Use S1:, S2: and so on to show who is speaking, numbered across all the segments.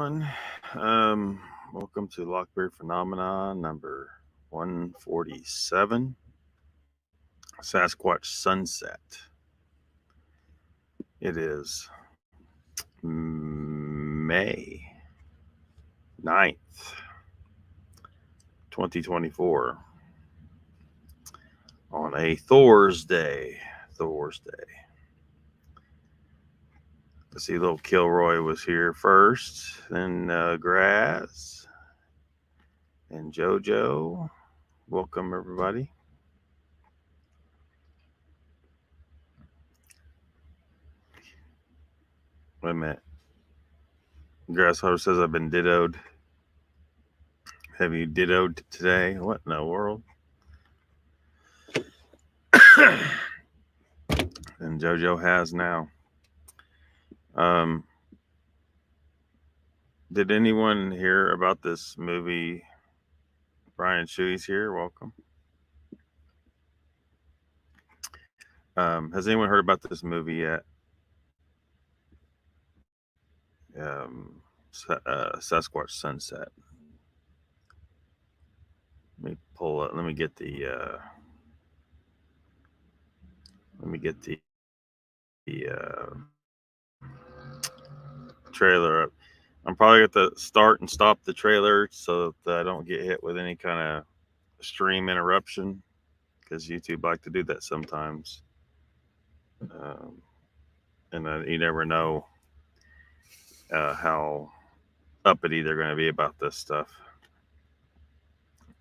S1: everyone. Welcome to LOCKBEARD Phenomena number 147, Sasquatch Sunset. It is May 9th, 2024, on a Thursday. I see little Kilroy was here first, then Grass and JoJo. Welcome, everybody. Wait a minute. Grasshopper says I've been dittoed. Have you dittoed today? What in the world? And JoJo has now. Did anyone hear about this movie? Brian Shuey's here. Welcome. Has anyone heard about this movie yet? Sasquatch Sunset. Let me pull up. Let me get the trailer up. I'm probably going to start and stop the trailer so that I don't get hit with any kind of stream interruption, because YouTube like to do that sometimes. And you never know how uppity they're going to be about this stuff.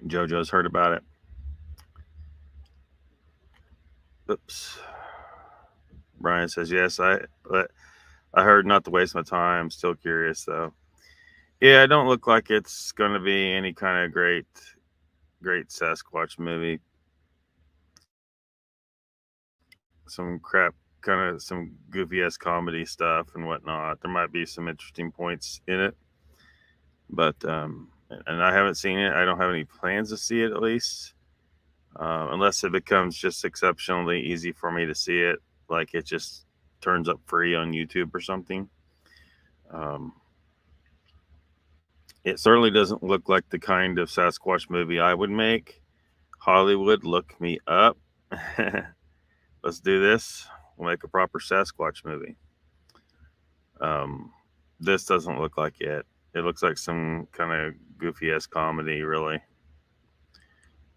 S1: JoJo's heard about it. Oops. Brian says, yes, I heard, not to waste my time. Still curious, though. Yeah, it don't look like it's going to be any kind of great Sasquatch movie. Some crap, kind of some goofy-ass comedy stuff and whatnot. There might be some interesting points in it. But, and I haven't seen it. I don't have any plans to see it, at least. Unless it becomes just exceptionally easy for me to see it. Like it just turns up free on YouTube or something. It certainly doesn't look like the kind of Sasquatch movie I would make. Hollywood, look me up. Let's do this. We'll make a proper Sasquatch movie. This doesn't look like it. It looks like some kind of goofy-ass comedy, really.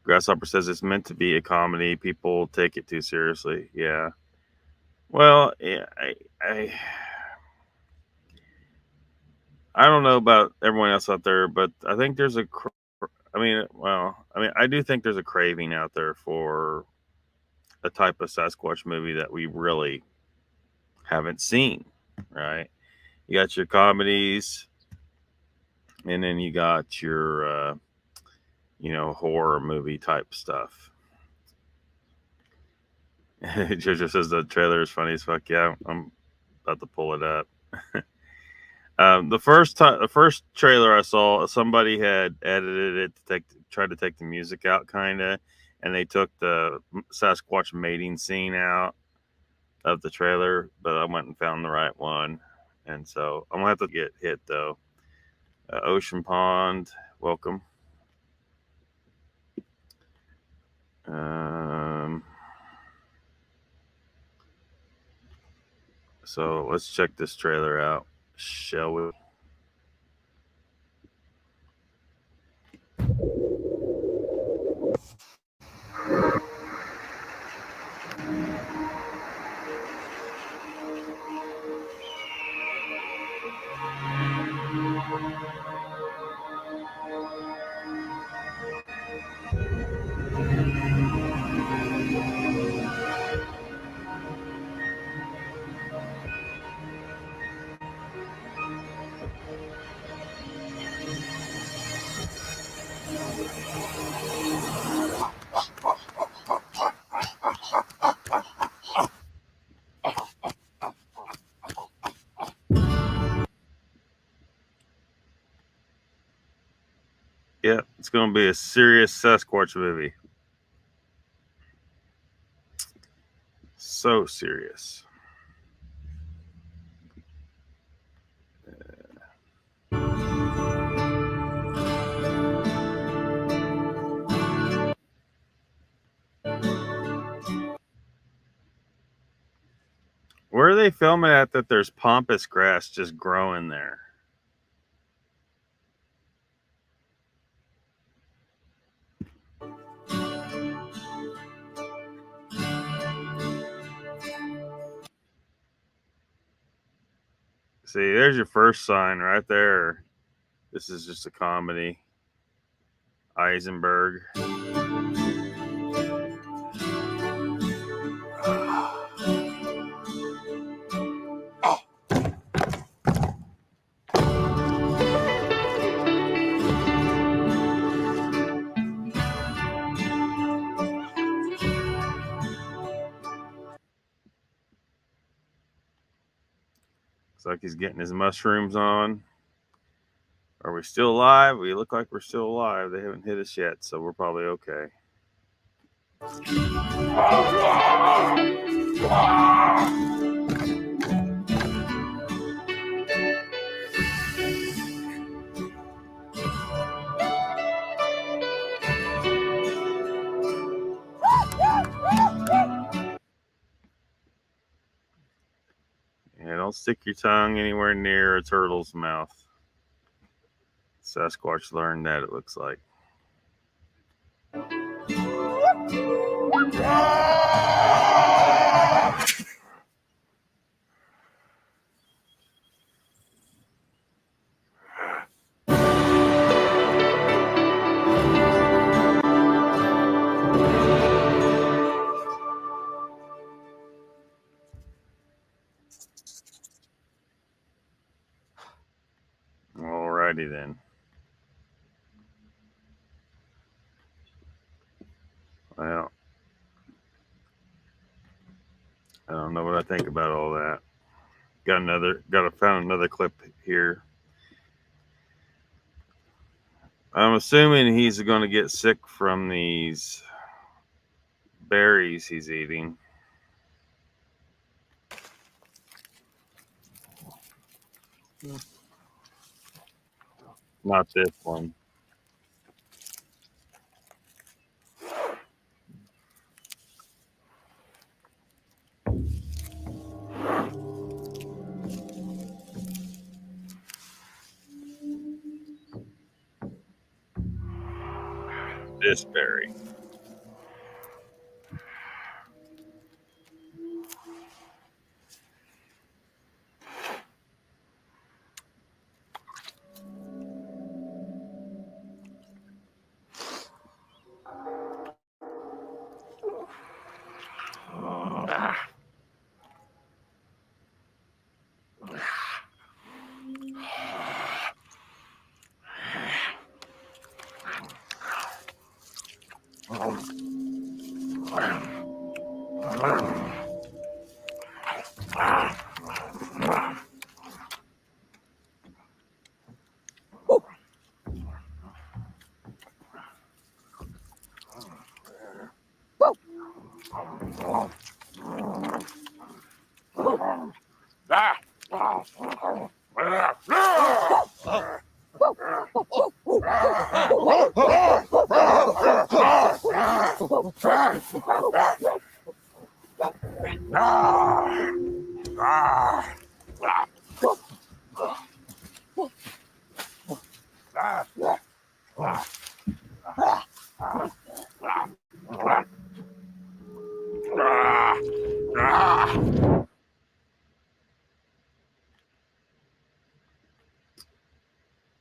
S1: Grasshopper says it's meant to be a comedy. People take it too seriously. Yeah. Well, yeah, I don't know about everyone else out there, but I think there's I do think there's a craving out there for a type of Sasquatch movie that we really haven't seen, right? You got your comedies, and then you got your, horror movie type stuff. JoJo says the trailer is funny as fuck. Yeah, I'm about to pull it up. The first trailer I saw, somebody had edited it tried to take the music out, kind of, and they took the Sasquatch mating scene out of the trailer, but I went and found the right one, and so I'm gonna have to get hit though. Ocean Pond, welcome. So let's check this trailer out, shall we? Yeah, it's going to be a serious Sasquatch movie. So serious. Where are they filming at that there's pampas grass just growing there? See, there's your first sign right there. This is just a comedy. Eisenberg. Looks like he's getting his mushrooms on. Are we still alive? We look like we're still alive. They haven't hit us yet, so we're probably okay. Yeah, don't stick your tongue anywhere near a turtle's mouth. Sasquatch learned that, it looks like. Alrighty then. Well, I don't know what I think about all that. Found another clip here. I'm assuming he's going to get sick from these berries he's eating. Not this one. This berry.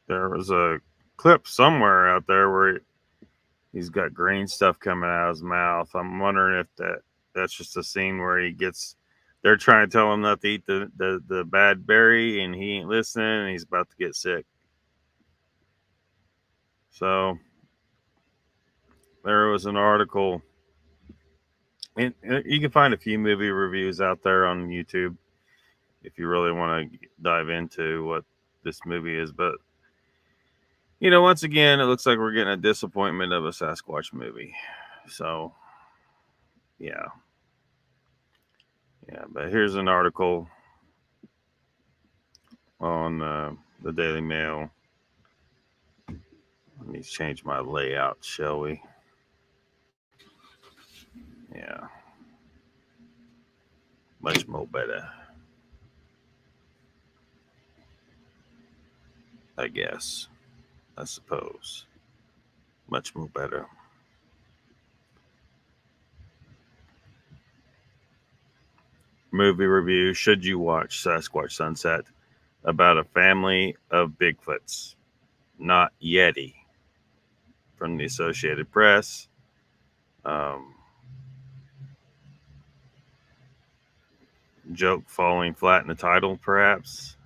S1: There was a clip somewhere out there where he's got green stuff coming out of his mouth. I'm wondering if that's just a scene where they're trying to tell him not to eat the bad berry, and he ain't listening, and he's about to get sick. So there was an article, and you can find a few movie reviews out there on YouTube if you really want to dive into what this movie is. But once again, it looks like we're getting a disappointment of a Sasquatch movie. So yeah. But here's an article on the Daily Mail. Let me change my layout, shall we? Much more better, I guess. I suppose. Much more better. Movie review. Should you watch Sasquatch Sunset? About a family of Bigfoots, not Yeti. From the Associated Press. Joke falling flat in the title, perhaps.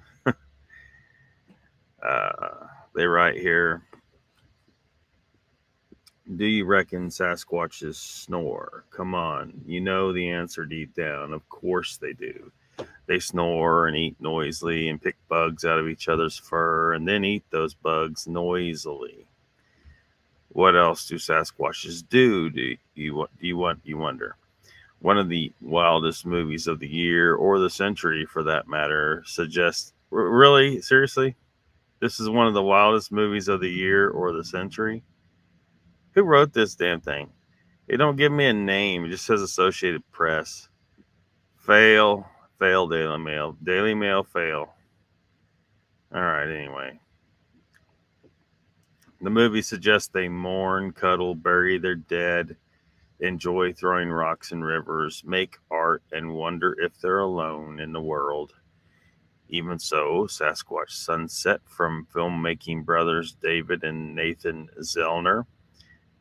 S1: They write here, do you reckon Sasquatches snore? Come on, you know the answer deep down. Of course they do. They snore and eat noisily and pick bugs out of each other's fur and then eat those bugs noisily. What else do Sasquatches do? You wonder? One of the wildest movies of the year, or the century for that matter, suggests... Really? Seriously? This is one of the wildest movies of the year or the century? Who wrote this damn thing? It don't give me a name. It just says Associated Press. Fail. Fail, Daily Mail. Daily Mail, fail. All right, anyway. The movie suggests they mourn, cuddle, bury their dead, enjoy throwing rocks in rivers, make art, and wonder if they're alone in the world. Even so, Sasquatch Sunset from filmmaking brothers David and Nathan Zellner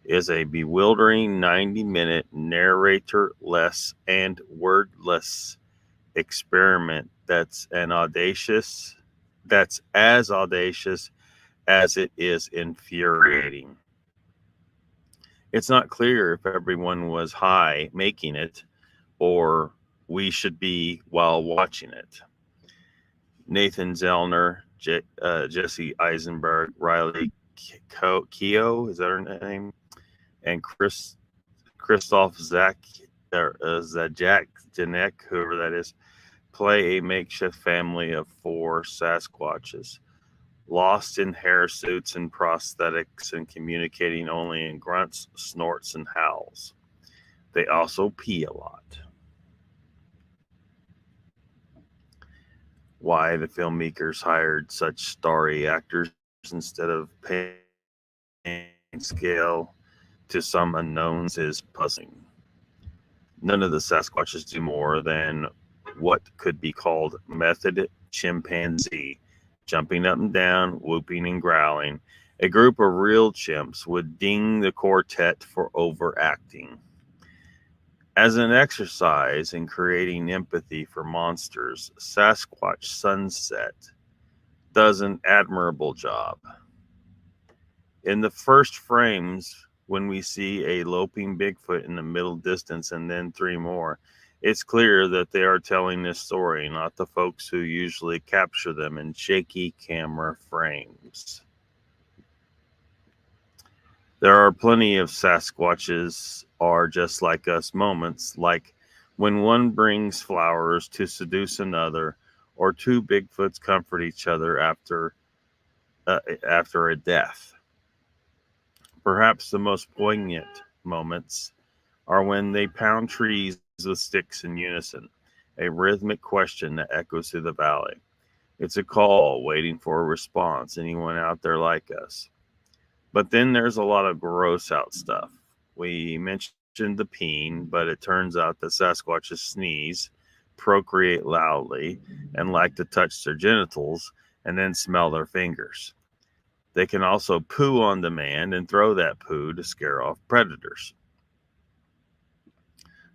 S1: is a bewildering 90-minute narrator-less and wordless experiment that's as audacious as it is infuriating. It's not clear if everyone was high making it or we should be while watching it. Nathan Zellner, Jesse Eisenberg, Riley Keough, is that her name? And Christoph Zajac, whoever that is, play a makeshift family of 4 Sasquatches, lost in hair suits and prosthetics and communicating only in grunts, snorts, and howls. They also pee a lot. Why the filmmakers hired such starry actors instead of paying scale to some unknowns is puzzling. None of the Sasquatches do more than what could be called method chimpanzee, jumping up and down, whooping and growling. A group of real chimps would ding the quartet for overacting. As an exercise in creating empathy for monsters, Sasquatch Sunset does an admirable job. In the first frames, when we see a loping Bigfoot in the middle distance and then 3 more, it's clear that they are telling this story, not the folks who usually capture them in shaky camera frames. There are plenty of Sasquatches are just like us moments, like when one brings flowers to seduce another, or 2 Bigfoots comfort each other after a death. Perhaps the most poignant moments are when they pound trees with sticks in unison, a rhythmic question that echoes through the valley. It's a call waiting for a response. Anyone out there like us? But then there's a lot of gross out stuff. We mentioned the peeing, but it turns out that Sasquatches sneeze, procreate loudly, and like to touch their genitals and then smell their fingers. They can also poo on demand and throw that poo to scare off predators.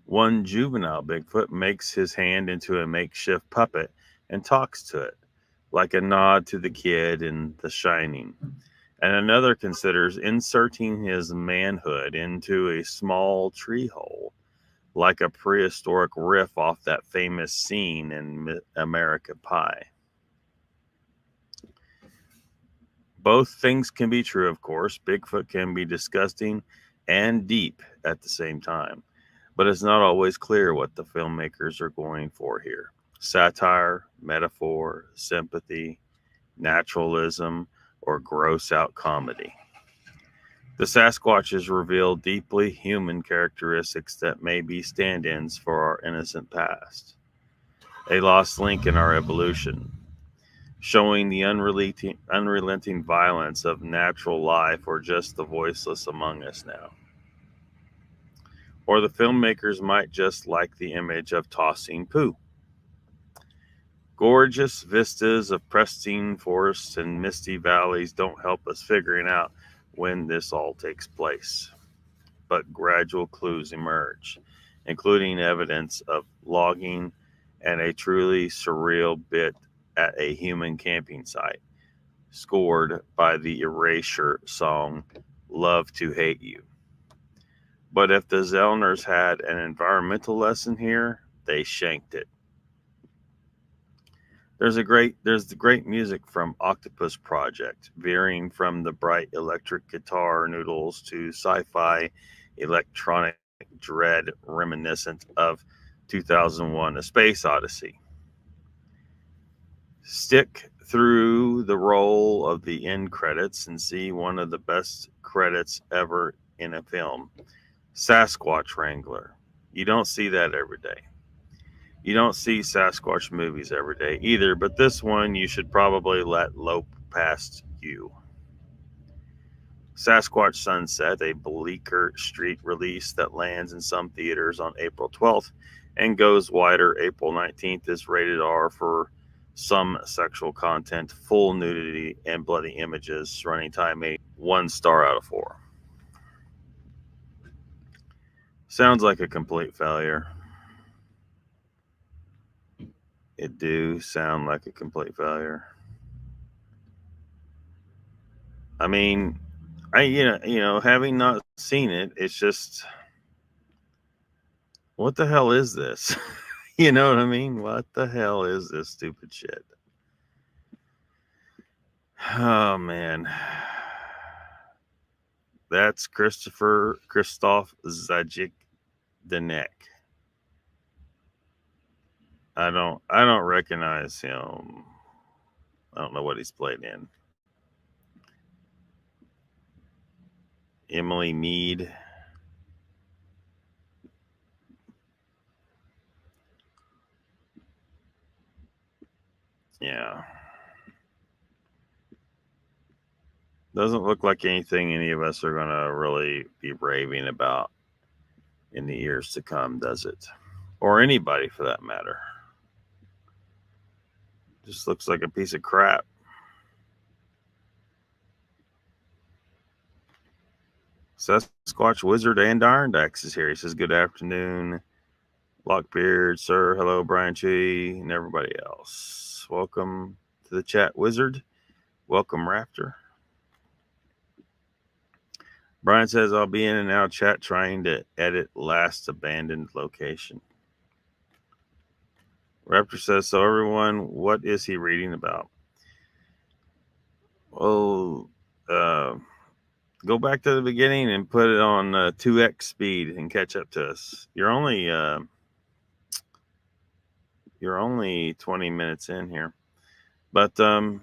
S1: One juvenile Bigfoot makes his hand into a makeshift puppet and talks to it, like a nod to the kid in The Shining. And another considers inserting his manhood into a small tree hole, like a prehistoric riff off that famous scene in American Pie. Both things can be true, of course. Bigfoot can be disgusting and deep at the same time. But it's not always clear what the filmmakers are going for here. Satire, metaphor, sympathy, naturalism, or gross out comedy. The Sasquatches reveal deeply human characteristics that may be stand-ins for our innocent past. a lost link in our evolution, showing the unrelenting violence of natural life, or just the voiceless among us now. Or the filmmakers might just like the image of tossing poo. Gorgeous vistas of pristine forests and misty valleys don't help us figuring out when this all takes place, but gradual clues emerge, including evidence of logging and a truly surreal bit at a human camping site, scored by the Erasure song Love to Hate You. But if the Zellners had an environmental lesson here, they shanked it. There's the great music from Octopus Project, veering from the bright electric guitar noodles to sci-fi electronic dread reminiscent of 2001: A Space Odyssey. Stick through the roll of the end credits and see one of the best credits ever in a film. Sasquatch Wrangler. You don't see that every day. You don't see Sasquatch movies every day either, but this one you should probably let lope past you. Sasquatch Sunset, a Bleecker Street release that lands in some theaters on April 12th and goes wider April 19th, is rated R for some sexual content, full nudity, and bloody images. Running time 1 star out of 4. Sounds like a complete failure. It do sound like a complete failure. I mean, having not seen it, it's just, what the hell is this? You know what I mean? What the hell is this stupid shit? Oh man, that's Christoph Zajic Danek. I don't recognize him. I don't know what he's played in. Emily Mead. Yeah. Doesn't look like anything any of us are going to really be raving about in the years to come, does it? Or anybody for that matter. Just looks like a piece of crap. Sasquatch Wizard and Irondax is here. He says, good afternoon, Lockbeard, sir. Hello, Brian Chi, and everybody else. Welcome to the chat, Wizard. Welcome, Raptor. Brian says, I'll be in and out chat trying to edit last abandoned location. Raptor says, so everyone, what is he reading about? Well, go back to the beginning and put it on 2x speed and catch up to us. You're only 20 minutes in here. But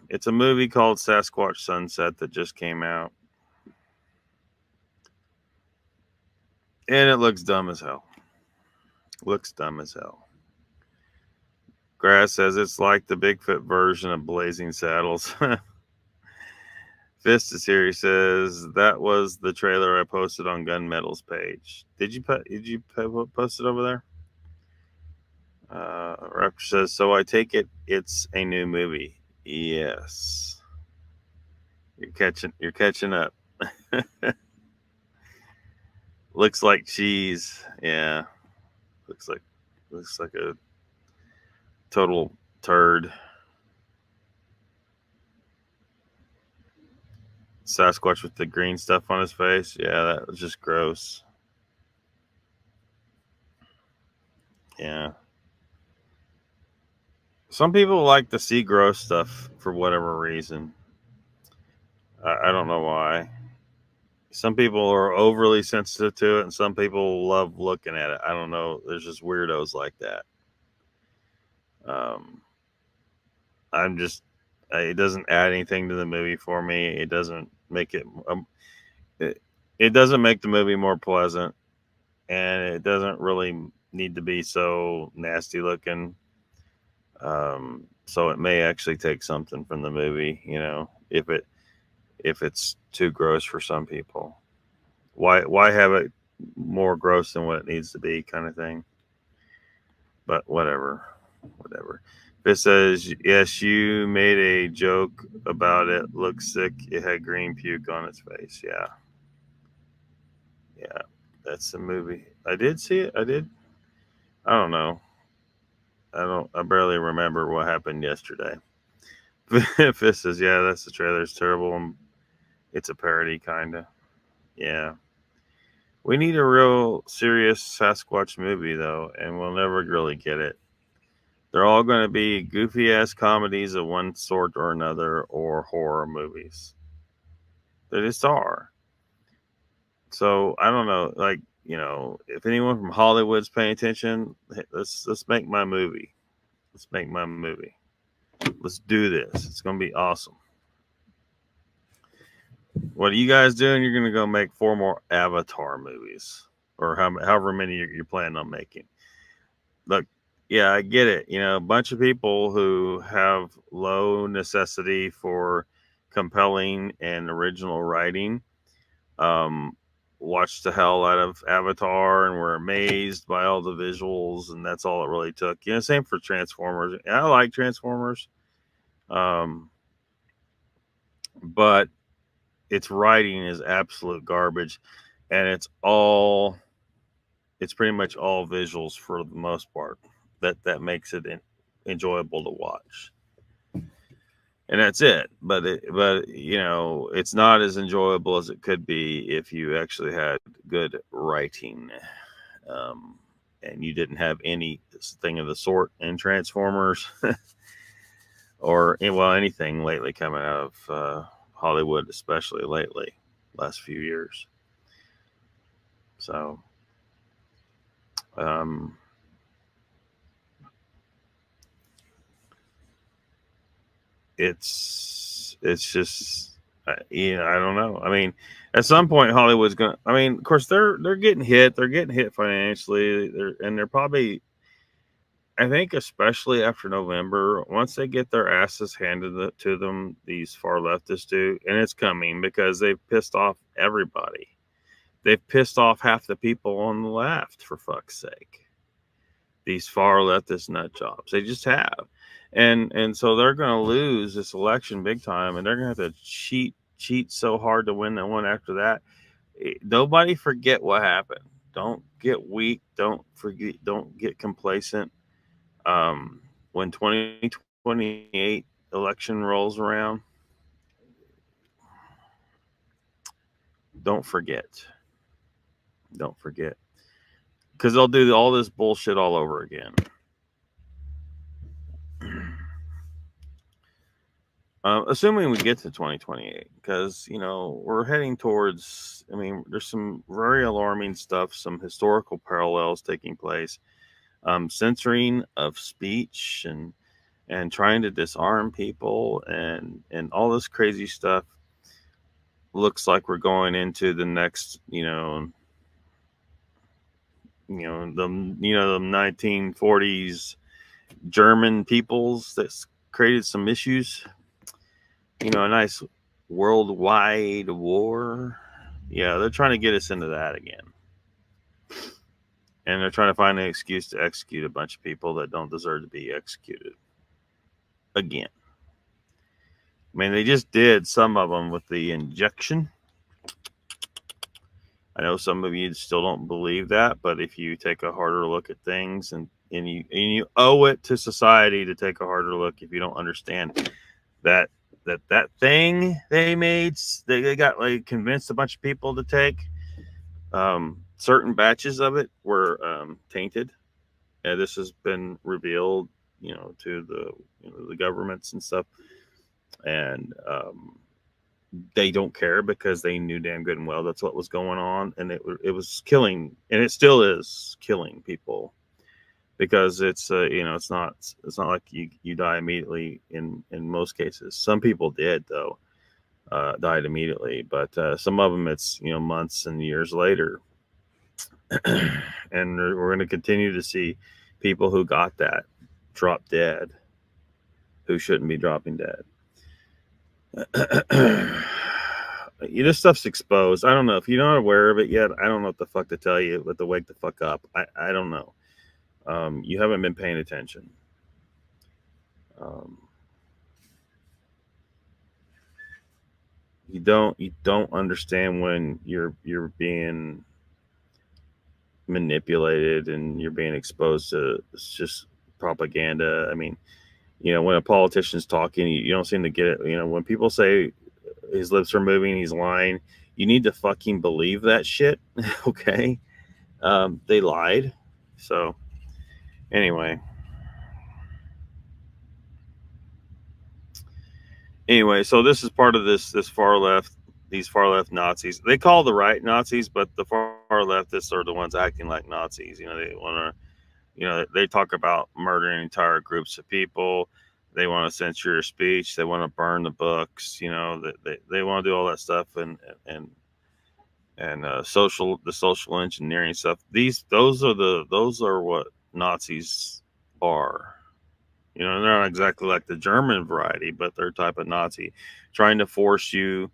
S1: it's a movie called Sasquatch Sunset that just came out. And it looks dumb as hell. Looks dumb as hell. Grass says it's like the Bigfoot version of Blazing Saddles. Fist is here. He says that was the trailer I posted on Gunmetal's page. Did you post it over there? Raptor says, so I take it it's a new movie. Yes. You're catching up. Looks like cheese. Yeah. Looks like a total turd. Sasquatch with the green stuff on his face. Yeah, that was just gross. Yeah. Some people like to see gross stuff for whatever reason. I don't know why. Some people are overly sensitive to it, and some people love looking at it. I don't know. There's just weirdos like that. It doesn't add anything to the movie for me. It doesn't make it doesn't make the movie more pleasant, and it doesn't really need to be so nasty looking. So it may actually take something from the movie, if it's too gross for some people. Why have it more gross than what it needs to be, kind of thing. But whatever. It says, yes, you made a joke about it. Looks sick. It had green puke on its face. Yeah. That's the movie. I did see it. I don't know. I barely remember what happened yesterday. If it says, yeah, that's the trailer. It's terrible. It's a parody, kind of. Yeah. We need a real serious Sasquatch movie, though, and we'll never really get it. They're all going to be goofy-ass comedies of one sort or another, or horror movies. They just are. So, I don't know. Like, if anyone from Hollywood's paying attention, let's make my movie. Let's make my movie. Let's do this. It's going to be awesome. What are you guys doing? You're going to go make 4 more Avatar movies, or however many you're planning on making. Look, yeah, I get it. A bunch of people who have low necessity for compelling and original writing watched the hell out of Avatar and were amazed by all the visuals, and that's all it really took. Same for Transformers. I like Transformers, but its writing is absolute garbage, and it's pretty much all visuals for the most part. That makes it enjoyable to watch, and that's it. But it's not as enjoyable as it could be if you actually had good writing, and you didn't have anything of the sort in Transformers, or anything lately coming out of Hollywood, especially lately, last few years. So, it's just, I don't know. I mean, at some point Hollywood's gonna, of course they're getting hit financially. They're probably, I think, especially after November, once they get their asses handed to them, these far leftists do, and it's coming because they've pissed off everybody. They've pissed off half the people on the left, for fuck's sake. These far leftist nut jobs. They just have. And so they're going to lose this election big time, and they're going to have to cheat so hard to win the one after that. Nobody forget what happened. Don't get weak. Don't get complacent. When 2028 election rolls around, don't forget, because they'll do all this bullshit all over again. Assuming we get to 2028, because we're heading towards, there's some very alarming stuff, some historical parallels taking place, censoring of speech and trying to disarm people and all this crazy stuff. Looks like we're going into the next, the 1940s German peoples that's created some issues. A nice worldwide war. Yeah, they're trying to get us into that again. And they're trying to find an excuse to execute a bunch of people that don't deserve to be executed again. They just did some of them with the injection. I know some of you still don't believe that, but if you take a harder look at things, and you owe it to society to take a harder look, if you don't understand that thing they made, they got convinced a bunch of people to take, certain batches of it were tainted. This has been revealed, to the governments and stuff, and they don't care because they knew damn good and well that's what was going on, and it was killing, and it still is killing people, because it's it's not like you die immediately in most cases. Some people did, though, died immediately, but some of them it's months and years later. And we're going to continue to see people who got that drop dead who shouldn't be dropping dead. This stuff's exposed. I don't know if you're not aware of it yet. I don't know what the fuck to tell you, but to wake the fuck up. I don't know. You haven't been paying attention. You don't understand when you're being manipulated and you're being exposed to just propaganda. I mean, when a politician's talking, you don't seem to get it. When people say his lips are moving, he's lying, you need to fucking believe that shit. Okay. They lied. So anyway, so this is part of this far left, these far left Nazis. They call the right Nazis, but the far leftists are the ones acting like Nazis. They want to, they talk about murdering entire groups of people. They want to censor your speech. They want to burn the books. They want to do all that stuff and the social engineering stuff. Those are what Nazis are. They're not exactly like the German variety, but they're type of Nazi, trying to force you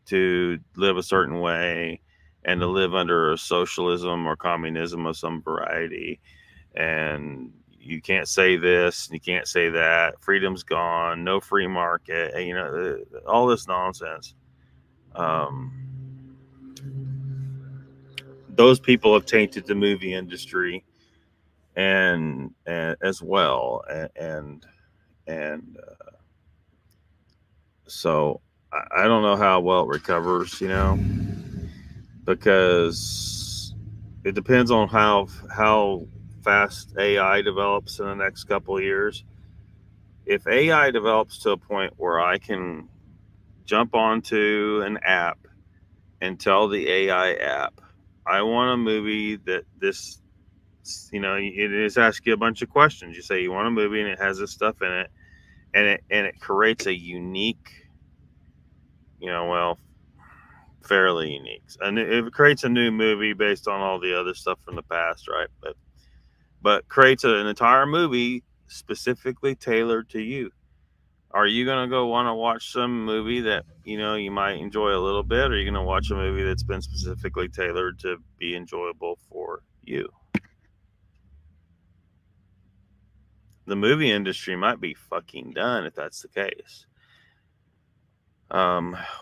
S1: to live a certain way and to live under a socialism or communism of some variety. And you can't say this, you can't say that. Freedom's gone, no free market, all this nonsense. Those people have tainted the movie industry and as well, and so I don't know how well it recovers, because it depends on how fast AI develops in the next couple of years. If AI develops to a point where I can jump onto an app and tell the AI app, I want a movie that this, it is ask you a bunch of questions. You say you want a movie and it has this stuff in it, and it creates a unique, fairly unique, and it creates a new movie based on all the other stuff from the past, right? But creates an entire movie specifically tailored to you. Are you going to go want to watch some movie that, you might enjoy a little bit, or are you going to watch a movie that's been specifically tailored to be enjoyable for you? The movie industry might be fucking done if that's the case.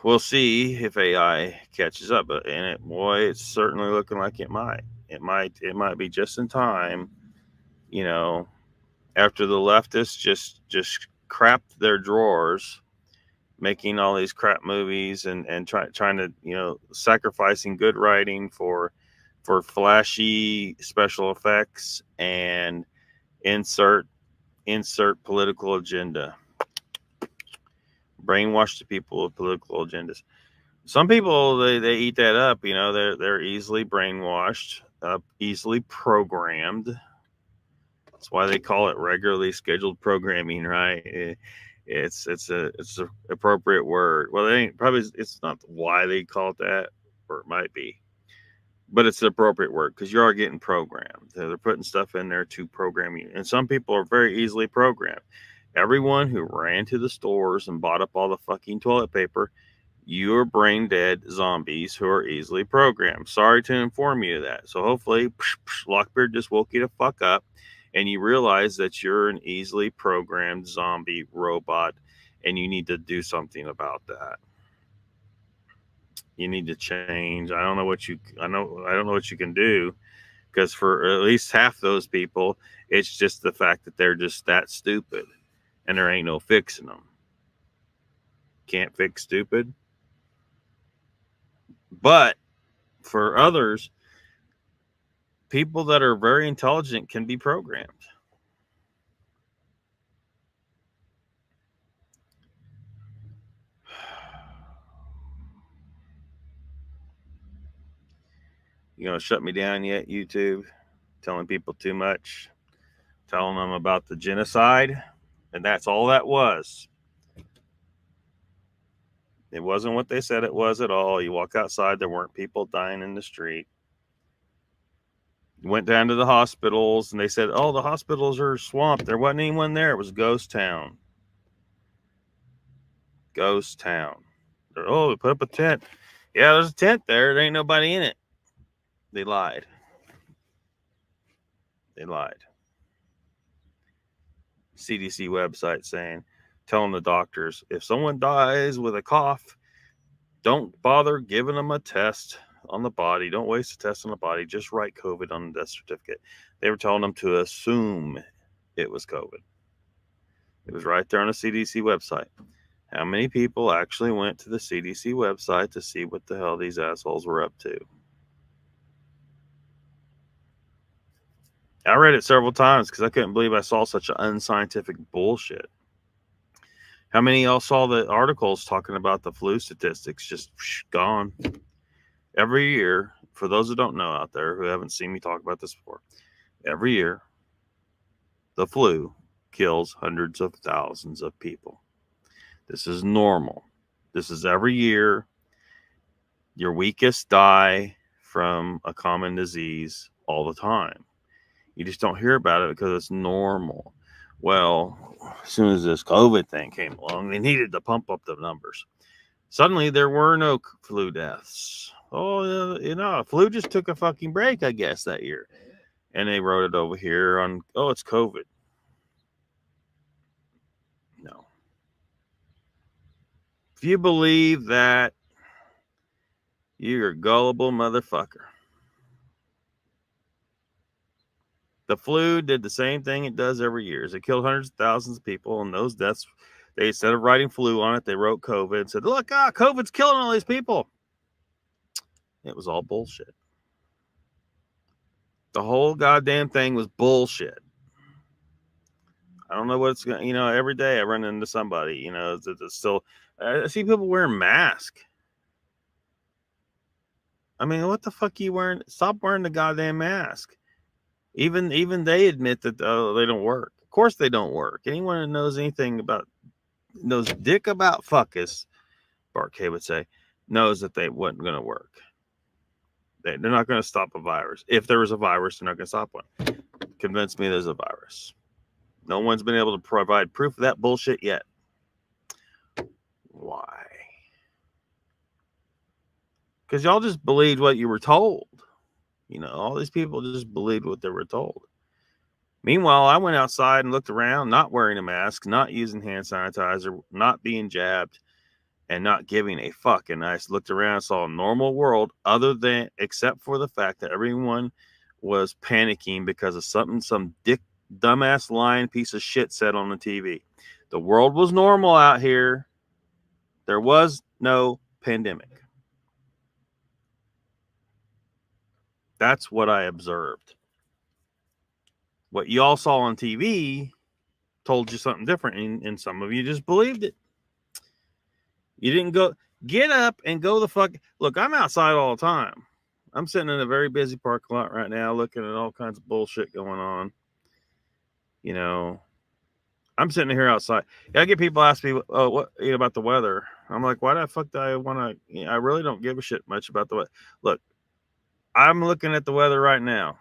S1: We'll see if AI catches up, and it's certainly looking like it might. It might be just in time, after the leftists just crapped their drawers, making all these crap movies and trying to, sacrificing good writing for flashy special effects and insert political agenda. Brainwash the people with political agendas. Some people they eat that up. They're easily brainwashed, easily programmed. That's why they call it regularly scheduled programming, right? It's a appropriate word. Well, it's not why they call it that, or it might be, but it's the appropriate word because you are getting programmed. They're putting stuff in there to program you, and some people are very easily programmed. Everyone who ran to the stores and bought up all the fucking toilet paper, you're brain dead zombies who are easily programmed. Sorry to inform you of that. So hopefully, Lockbeard just woke you the fuck up, and you realize that you're an easily programmed zombie robot, and you need to do something about that. You need to change. I don't know what you can do, because for at least half those people, it's just the fact that they're just that stupid, and there ain't no fixing them. Can't fix stupid. But for others, people that are very intelligent can be programmed. You gonna shut me down yet, YouTube? Telling people too much, telling them about the genocide, and that's all that was. It wasn't what they said it was at all. You walk outside, there weren't people dying in the street. You went down to the hospitals, and they said, "Oh, the hospitals are swamped. There wasn't anyone there. It was a ghost town." Ghost town. Oh, we put up a tent. Yeah, there's a tent there. There ain't nobody in it. They lied. They lied. CDC website saying, telling the doctors, if someone dies with a cough, don't bother giving them a test on the body. Don't waste a test on the body. Just write COVID on the death certificate. They were telling them to assume it was COVID. It was right there on the CDC website. How many people actually went to the CDC website to see what the hell these assholes were up to? I read it several times because I couldn't believe I saw such unscientific bullshit. How many of y'all saw the articles talking about the flu statistics just gone? Every year, for those who don't know out there who haven't seen me talk about this before, every year, the flu kills hundreds of thousands of people. This is normal. This is every year. Your weakest die from a common disease all the time. You just don't hear about it because it's normal. Well, as soon as this COVID thing came along, they needed to pump up the numbers. Suddenly, there were no flu deaths. Oh, flu just took a fucking break, I guess, that year. And they wrote it over here on, it's COVID. No. If you believe that, you're a gullible motherfucker. The flu did the same thing it does every year. It killed hundreds of thousands of people, and those deaths, they, instead of writing flu on it, they wrote COVID and said, look, COVID's killing all these people. It was all bullshit. The whole goddamn thing was bullshit. I don't know what it's going to, every day I run into somebody, that's still, I see people wearing masks. I mean, what the fuck are you wearing? Stop wearing the goddamn mask. Even they admit that they don't work. Of course they don't work. Anyone who knows anything knows dick about fuckus, Bart K would say, knows that they wasn't going to work. They're not going to stop a virus. If there was a virus, they're not going to stop one. Convince me there's a virus. No one's been able to provide proof of that bullshit yet. Why? Because y'all just believed what you were told. All these people just believed what they were told. Meanwhile, I went outside and looked around, not wearing a mask, not using hand sanitizer, not being jabbed, and not giving a fuck. And I looked around and saw a normal world except for the fact that everyone was panicking because of something some dumbass lying piece of shit said on the TV. The world was normal out here. There was no pandemic. That's what I observed. What y'all saw on TV told you something different, and some of you just believed it. You didn't get up and go the fuck. Look, I'm outside all the time. I'm sitting in a very busy parking lot right now looking at all kinds of bullshit going on. I'm sitting here outside. I get people ask me, what about the weather? I'm like, why the fuck do I want to? I really don't give a shit much about the weather. Look, I'm looking at the weather right now.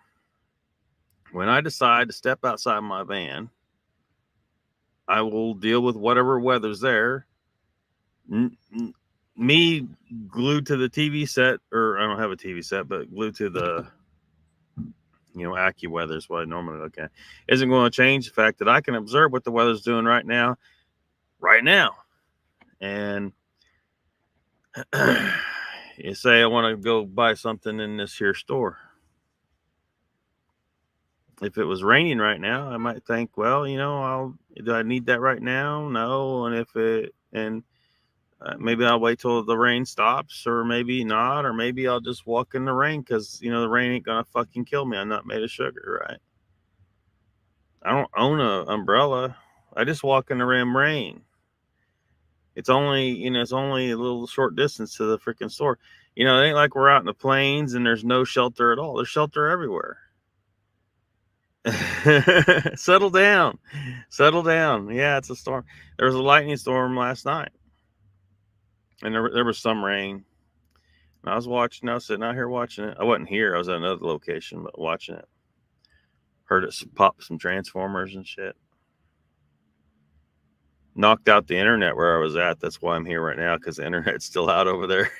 S1: When I decide to step outside my van, I will deal with whatever weather's there. Me glued to the TV set, or I don't have a TV set, but glued to the, AccuWeather is what I normally look at, isn't going to change the fact that I can observe what the weather's doing right now. And you say I want to go buy something in this here store. If it was raining right now, I might think, well, do I need that right now? No. And maybe I'll wait till the rain stops, or maybe not, or maybe I'll just walk in the rain because, the rain ain't going to fucking kill me. I'm not made of sugar, right? I don't own an umbrella. I just walk in the rain. It's only, it's only a little short distance to the freaking store. It ain't like we're out in the plains and there's no shelter at all. There's shelter everywhere. Settle down. Yeah, it's a storm. There was a lightning storm last night, and there was some rain. And I was sitting out here watching it. I wasn't here. I was at another location, but watching it. Heard it pop some transformers and shit. knocked out the internet where I was at. That's why I'm here right now, because the internet's still out over there.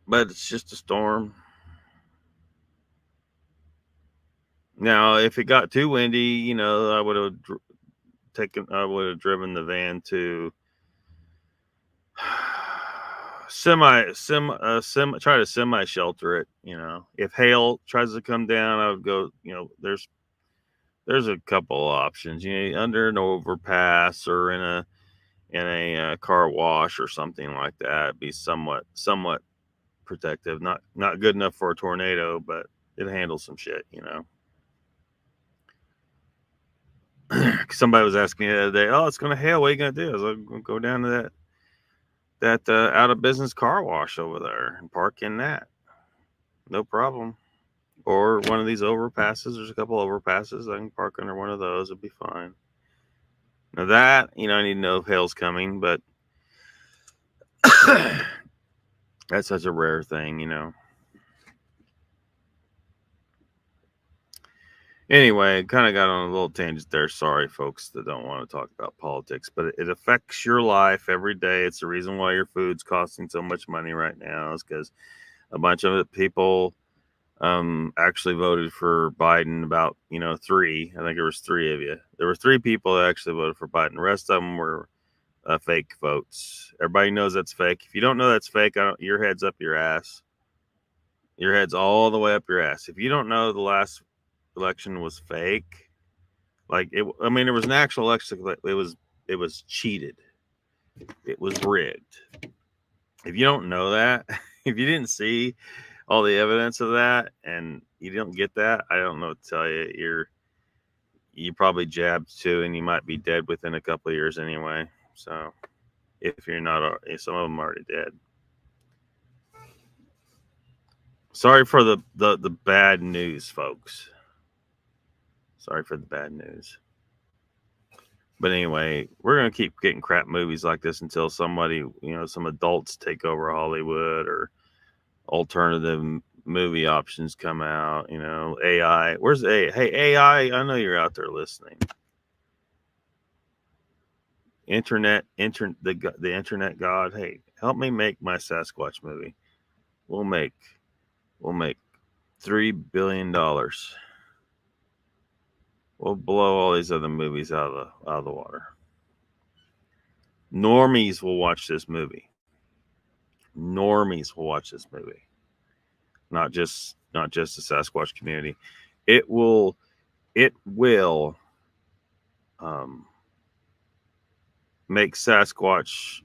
S1: But it's just a storm. Now, if it got too windy, you know, I would have driven the van to try to semi shelter it. You know, if hail tries to come down, I would go, you know, there's a couple of options, you know, under an overpass or in a car wash or something like that. It'd be somewhat protective. Not good enough for a tornado, but it handles some shit, you know. Somebody was asking me the other day, "Oh, it's gonna hail. What are you gonna do?" I was like, "I'm gonna go down to that out of business car wash over there and park in that. No problem. Or one of these overpasses. There's a couple overpasses. I can park under one of those. It'll be fine." Now that, you know, I need to know if hail's coming, but that's such a rare thing, you know. Anyway, kind of got on a little tangent there. Sorry, folks that don't want to talk about politics, but it affects your life every day. It's the reason why your food's costing so much money right now, is because a bunch of people actually voted for Biden. About, you know, three. I think there was three of you. There were three people that actually voted for Biden. The rest of them were fake votes. Everybody knows that's fake. If you don't know that's fake, your head's up your ass. Your head's all the way up your ass. If you don't know the last election was fake, like it, I mean, it was an actual election, but it was cheated. It was rigged. If you don't know that, if you didn't see all the evidence of that and you don't get that, I don't know what to tell you. You probably jabbed too, and you might be dead within a couple of years anyway. So if you're not, some of them are already dead. Sorry for the bad news, folks. Sorry for the bad news. But anyway, we're going to keep getting crap movies like this until somebody, you know, some adults take over Hollywood, or alternative movie options come out, you know. AI. Where's AI? Hey, AI, I know you're out there listening. The internet god. Hey, help me make my Sasquatch movie. We'll make $3 billion. We'll blow all these other movies out of the water. Normies will watch this movie. Normies will watch this movie. Not just the Sasquatch community. It will make Sasquatch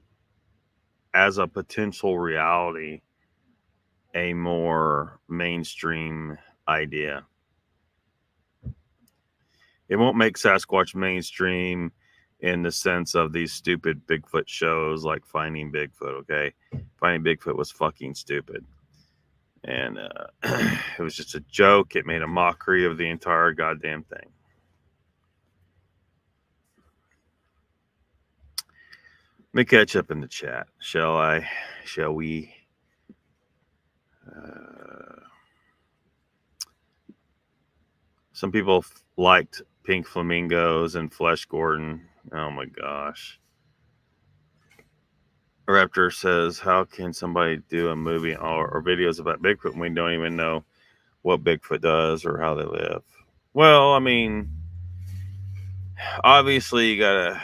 S1: as a potential reality a more mainstream idea. It won't make Sasquatch mainstream in the sense of these stupid Bigfoot shows like Finding Bigfoot, okay? Finding Bigfoot was fucking stupid. And it was just a joke. It made a mockery of the entire goddamn thing. Let me catch up in the chat. Shall I? Shall we? Some people liked Pink Flamingos and Flesh Gordon. Oh my gosh. Raptor says, how can somebody do a movie or videos about Bigfoot when we don't even know what Bigfoot does or how they live? Well, I mean, obviously you gotta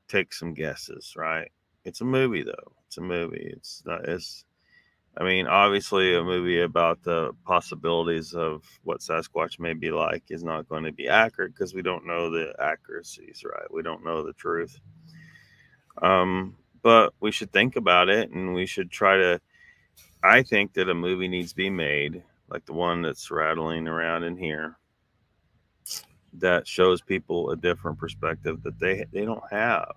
S1: take some guesses, right? It's a movie, though. It's a movie. I mean, obviously a movie about the possibilities of what Sasquatch may be like is not going to be accurate because we don't know the accuracies, right? We don't know the truth. But we should think about it, and we should try to. I think that a movie needs to be made, like the one that's rattling around in here, that shows people a different perspective that they don't have.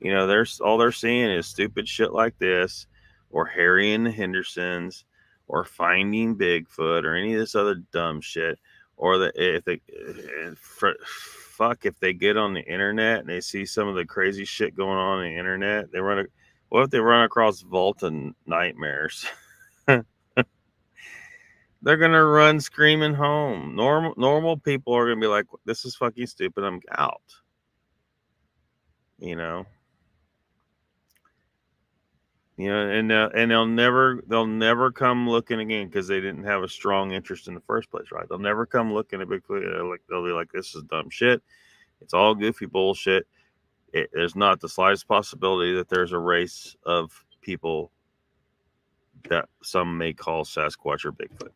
S1: You know, all they're seeing is stupid shit like this, or Harry and the Hendersons, or Finding Bigfoot, or any of this other dumb shit. Or if they get on the internet and they see some of the crazy shit going on the internet, what if they run across Volta nightmares? They're gonna run screaming home. Normal people are gonna be like, "This is fucking stupid. I'm out." You know, and they'll never come looking again because they didn't have a strong interest in the first place, right? They'll never come looking at Bigfoot. Like they'll be like, "This is dumb shit. It's all goofy bullshit." There's not the slightest possibility that there's a race of people that some may call Sasquatch or Bigfoot.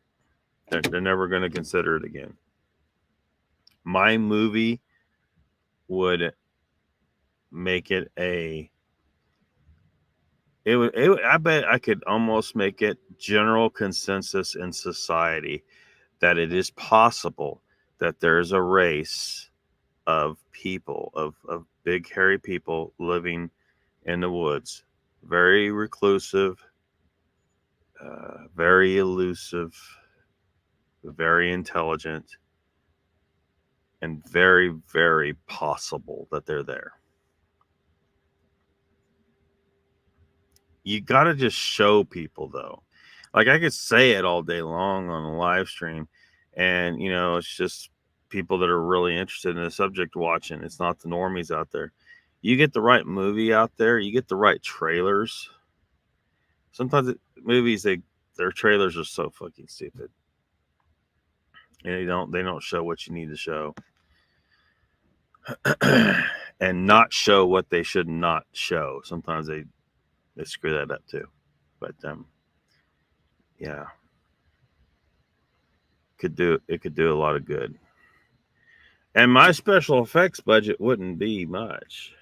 S1: They're never going to consider it again. My movie would make it a. I bet I could almost make it general consensus in society that it is possible that there's a race of people, of big hairy people living in the woods, very reclusive, very elusive, very intelligent, and very, very possible that they're there. You got to just show people, though. Like, I could say it all day long on a live stream, and, it's just people that are really interested in the subject watching. It's not the normies out there. You get the right movie out there, you get the right trailers. Sometimes movies, their trailers are so fucking stupid. And they don't show what you need to show. And not show what they should not show. Sometimes they screw that up too. But yeah. It could do a lot of good. And my special effects budget wouldn't be much.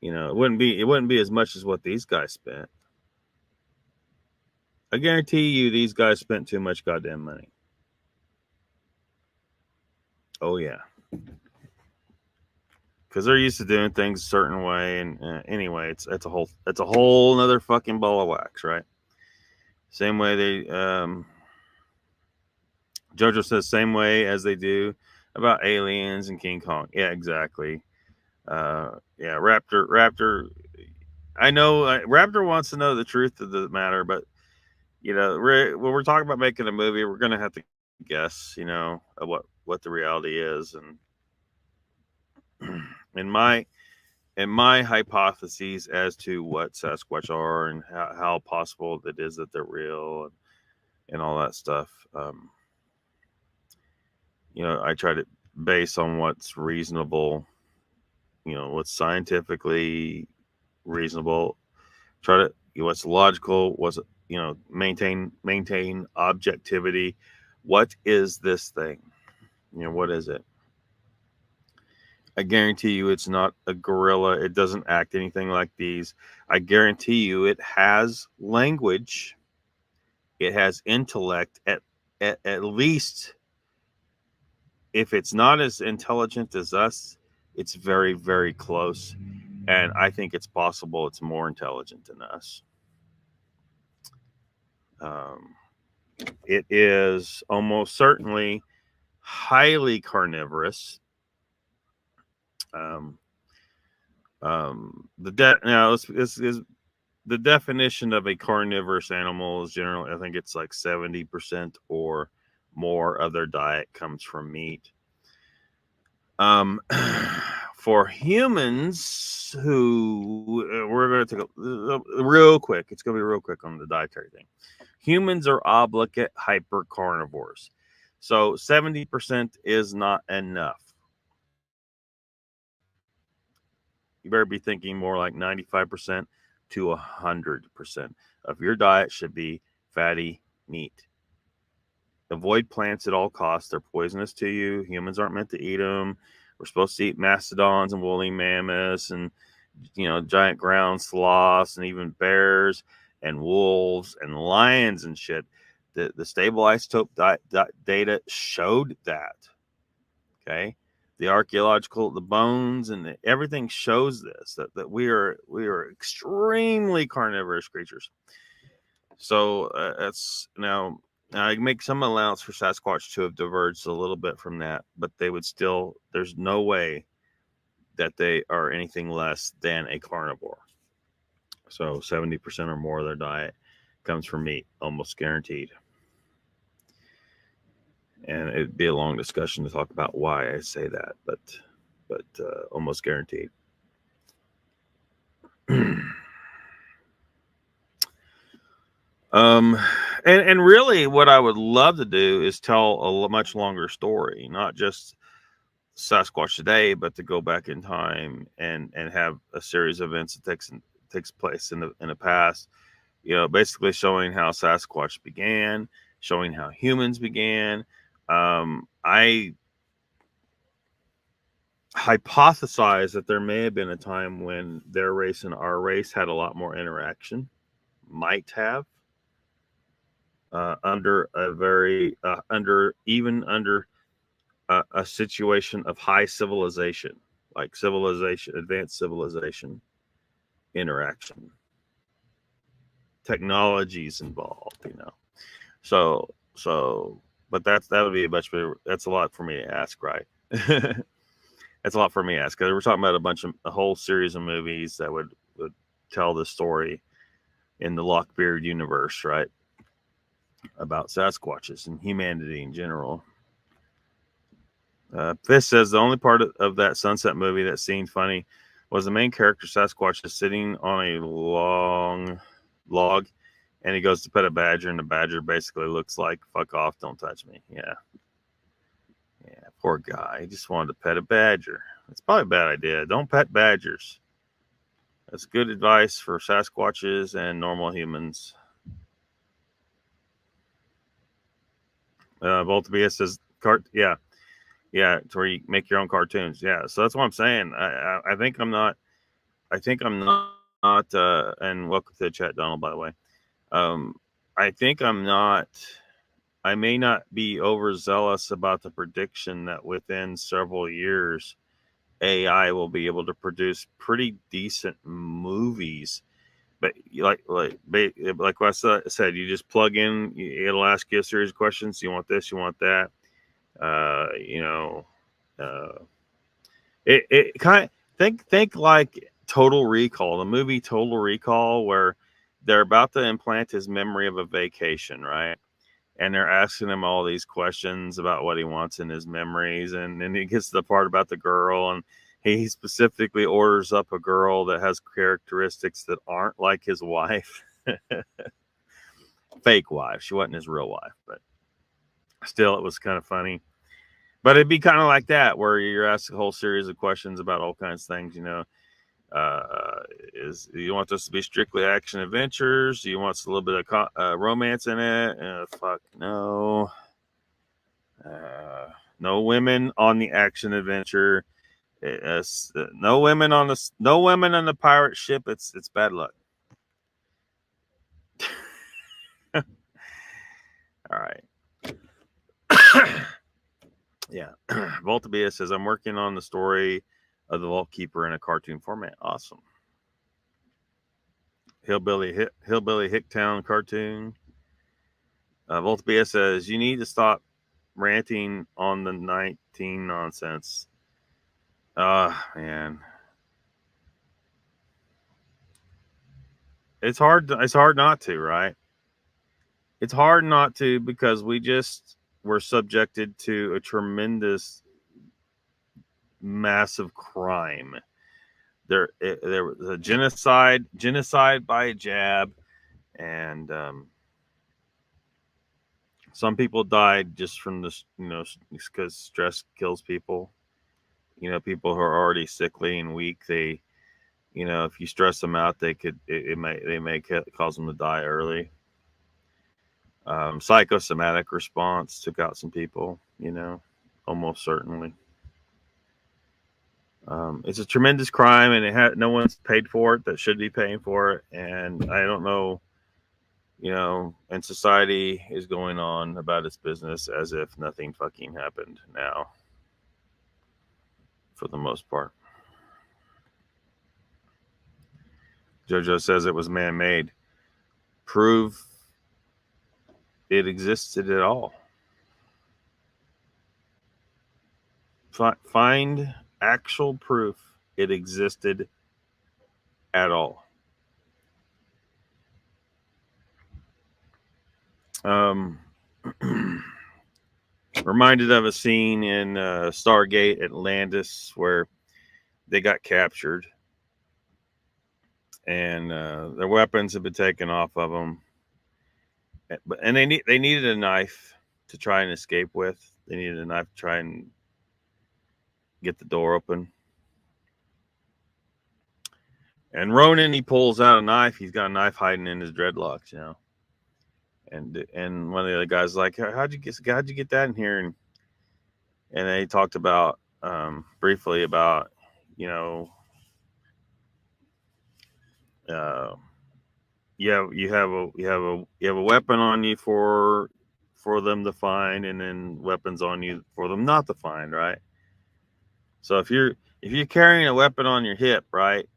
S1: It wouldn't be as much as what these guys spent. I guarantee you these guys spent too much goddamn money. Oh yeah. Because they're used to doing things a certain way, and anyway, it's a whole another fucking ball of wax, right? Same way they JoJo says same way as they do about aliens and King Kong. Yeah, exactly. Yeah, Raptor. I know Raptor wants to know the truth of the matter, but when we're talking about making a movie, we're gonna have to guess, what the reality is, and in my hypotheses as to what Sasquatch are and how possible it is that they're real and all that stuff. I try to base on what's reasonable, what's scientifically reasonable, try to what's logical, what's maintain objectivity. What is this thing? What is it? I guarantee you it's not a gorilla. It doesn't act anything like these. I guarantee you it has language. It has intellect. At least, if it's not as intelligent as us, it's very, very close. And I think it's possible it's more intelligent than us. It is almost certainly highly carnivorous. The definition of a carnivorous animal is generally, I think it's like 70% or more of their diet comes from meat. For humans who we're going to take a real quick, it's going to be real quick on the dietary thing. Humans are obligate hyper carnivores. So 70% is not enough. You better be thinking more like 95% to 100% of your diet should be fatty meat. Avoid plants at all costs. They're poisonous to you. Humans aren't meant to eat them. We're supposed to eat mastodons and woolly mammoths and giant ground sloths and even bears and wolves and lions and shit. The stable isotope data showed that. Okay. The bones and everything shows this, that we are extremely carnivorous creatures. So that's now I make some allowance for Sasquatch to have diverged a little bit from that, but they would still, there's no way that they are anything less than a carnivore. So 70% or more of their diet comes from meat, almost guaranteed. And it'd be a long discussion to talk about why I say that, but almost guaranteed. And really, what I would love to do is tell a much longer story, not just Sasquatch today, but to go back in time and have a series of events that takes place in the past. You know, basically showing how Sasquatch began, showing how humans began. I hypothesize that there may have been a time when their race and our race had a lot more interaction, might have, under a very under a situation of high civilization, like civilization, advanced civilization interaction, technologies involved, you know. So but that would be that's a lot for me to ask, right? That's a lot for me to ask, because we're talking about a whole series of movies that would tell the story in the Lockbeard universe, right? About Sasquatches and humanity in general. This says the only part of that Sunset movie that seemed funny was the main character Sasquatch is sitting on a long log, and he goes to pet a badger, and the badger basically looks like, "Fuck off, don't touch me." Yeah, poor guy. He just wanted to pet a badger. It's probably a bad idea. Don't pet badgers. That's good advice for Sasquatches and normal humans. Voltabia says, yeah, it's where you make your own cartoons. Yeah, so that's what I'm saying. I think I'm not. And welcome to the chat, Donald, by the way. I think I'm not. I may not be overzealous about the prediction that within several years, AI will be able to produce pretty decent movies. But like what I said, you just plug in, it'll ask you a series of questions. You want this, you want that. It kind of think like Total Recall, the movie Total Recall, where they're about to implant his memory of a vacation, right? And they're asking him all these questions about what he wants in his memories, and then he gets to the part about the girl, and he specifically orders up a girl that has characteristics that aren't like his wife. Fake wife. She wasn't his real wife, but still, it was kind of funny. But it'd be kind of like that, where you're asked a whole series of questions about all kinds of things, you know. You want this to be strictly action adventures? Do you want a little bit of romance in it? Fuck no. No women on the action adventure. No women on the pirate ship. It's bad luck. All right. Yeah. Voltabia says, I'm working on the story of the Vault Keeper in a cartoon format. Awesome. Hillbilly Hicktown cartoon. Voltabia says, you need to stop ranting on the 19 nonsense. Man. It's hard not to, right? It's hard not to, because we just were subjected to a tremendous, massive crime. There was a genocide by jab, and some people died just from this, you know, because stress kills people. You know, people who are already sickly and weak, they, you know, if you stress them out, they may cause them to die early. Psychosomatic response took out some people, you know, almost certainly. It's a tremendous crime, and no one's paid for it that should be paying for it. And I don't know, you know, and society is going on about its business as if nothing fucking happened now, for the most part. Jojo says it was man-made. Prove it existed at all. Find actual proof it existed at all. Reminded of a scene in Stargate Atlantis where they got captured and their weapons had been taken off of them, and they needed a knife to try and escape with. They needed a knife to try and get the door open. And Ronan, he pulls out a knife. He's got a knife hiding in his dreadlocks, you know. And one of the other guys like, how'd you get that in here? And they talked about briefly about, you know, you have a weapon on you for them to find, and then weapons on you for them not to find, right? So if you're carrying a weapon on your hip, right,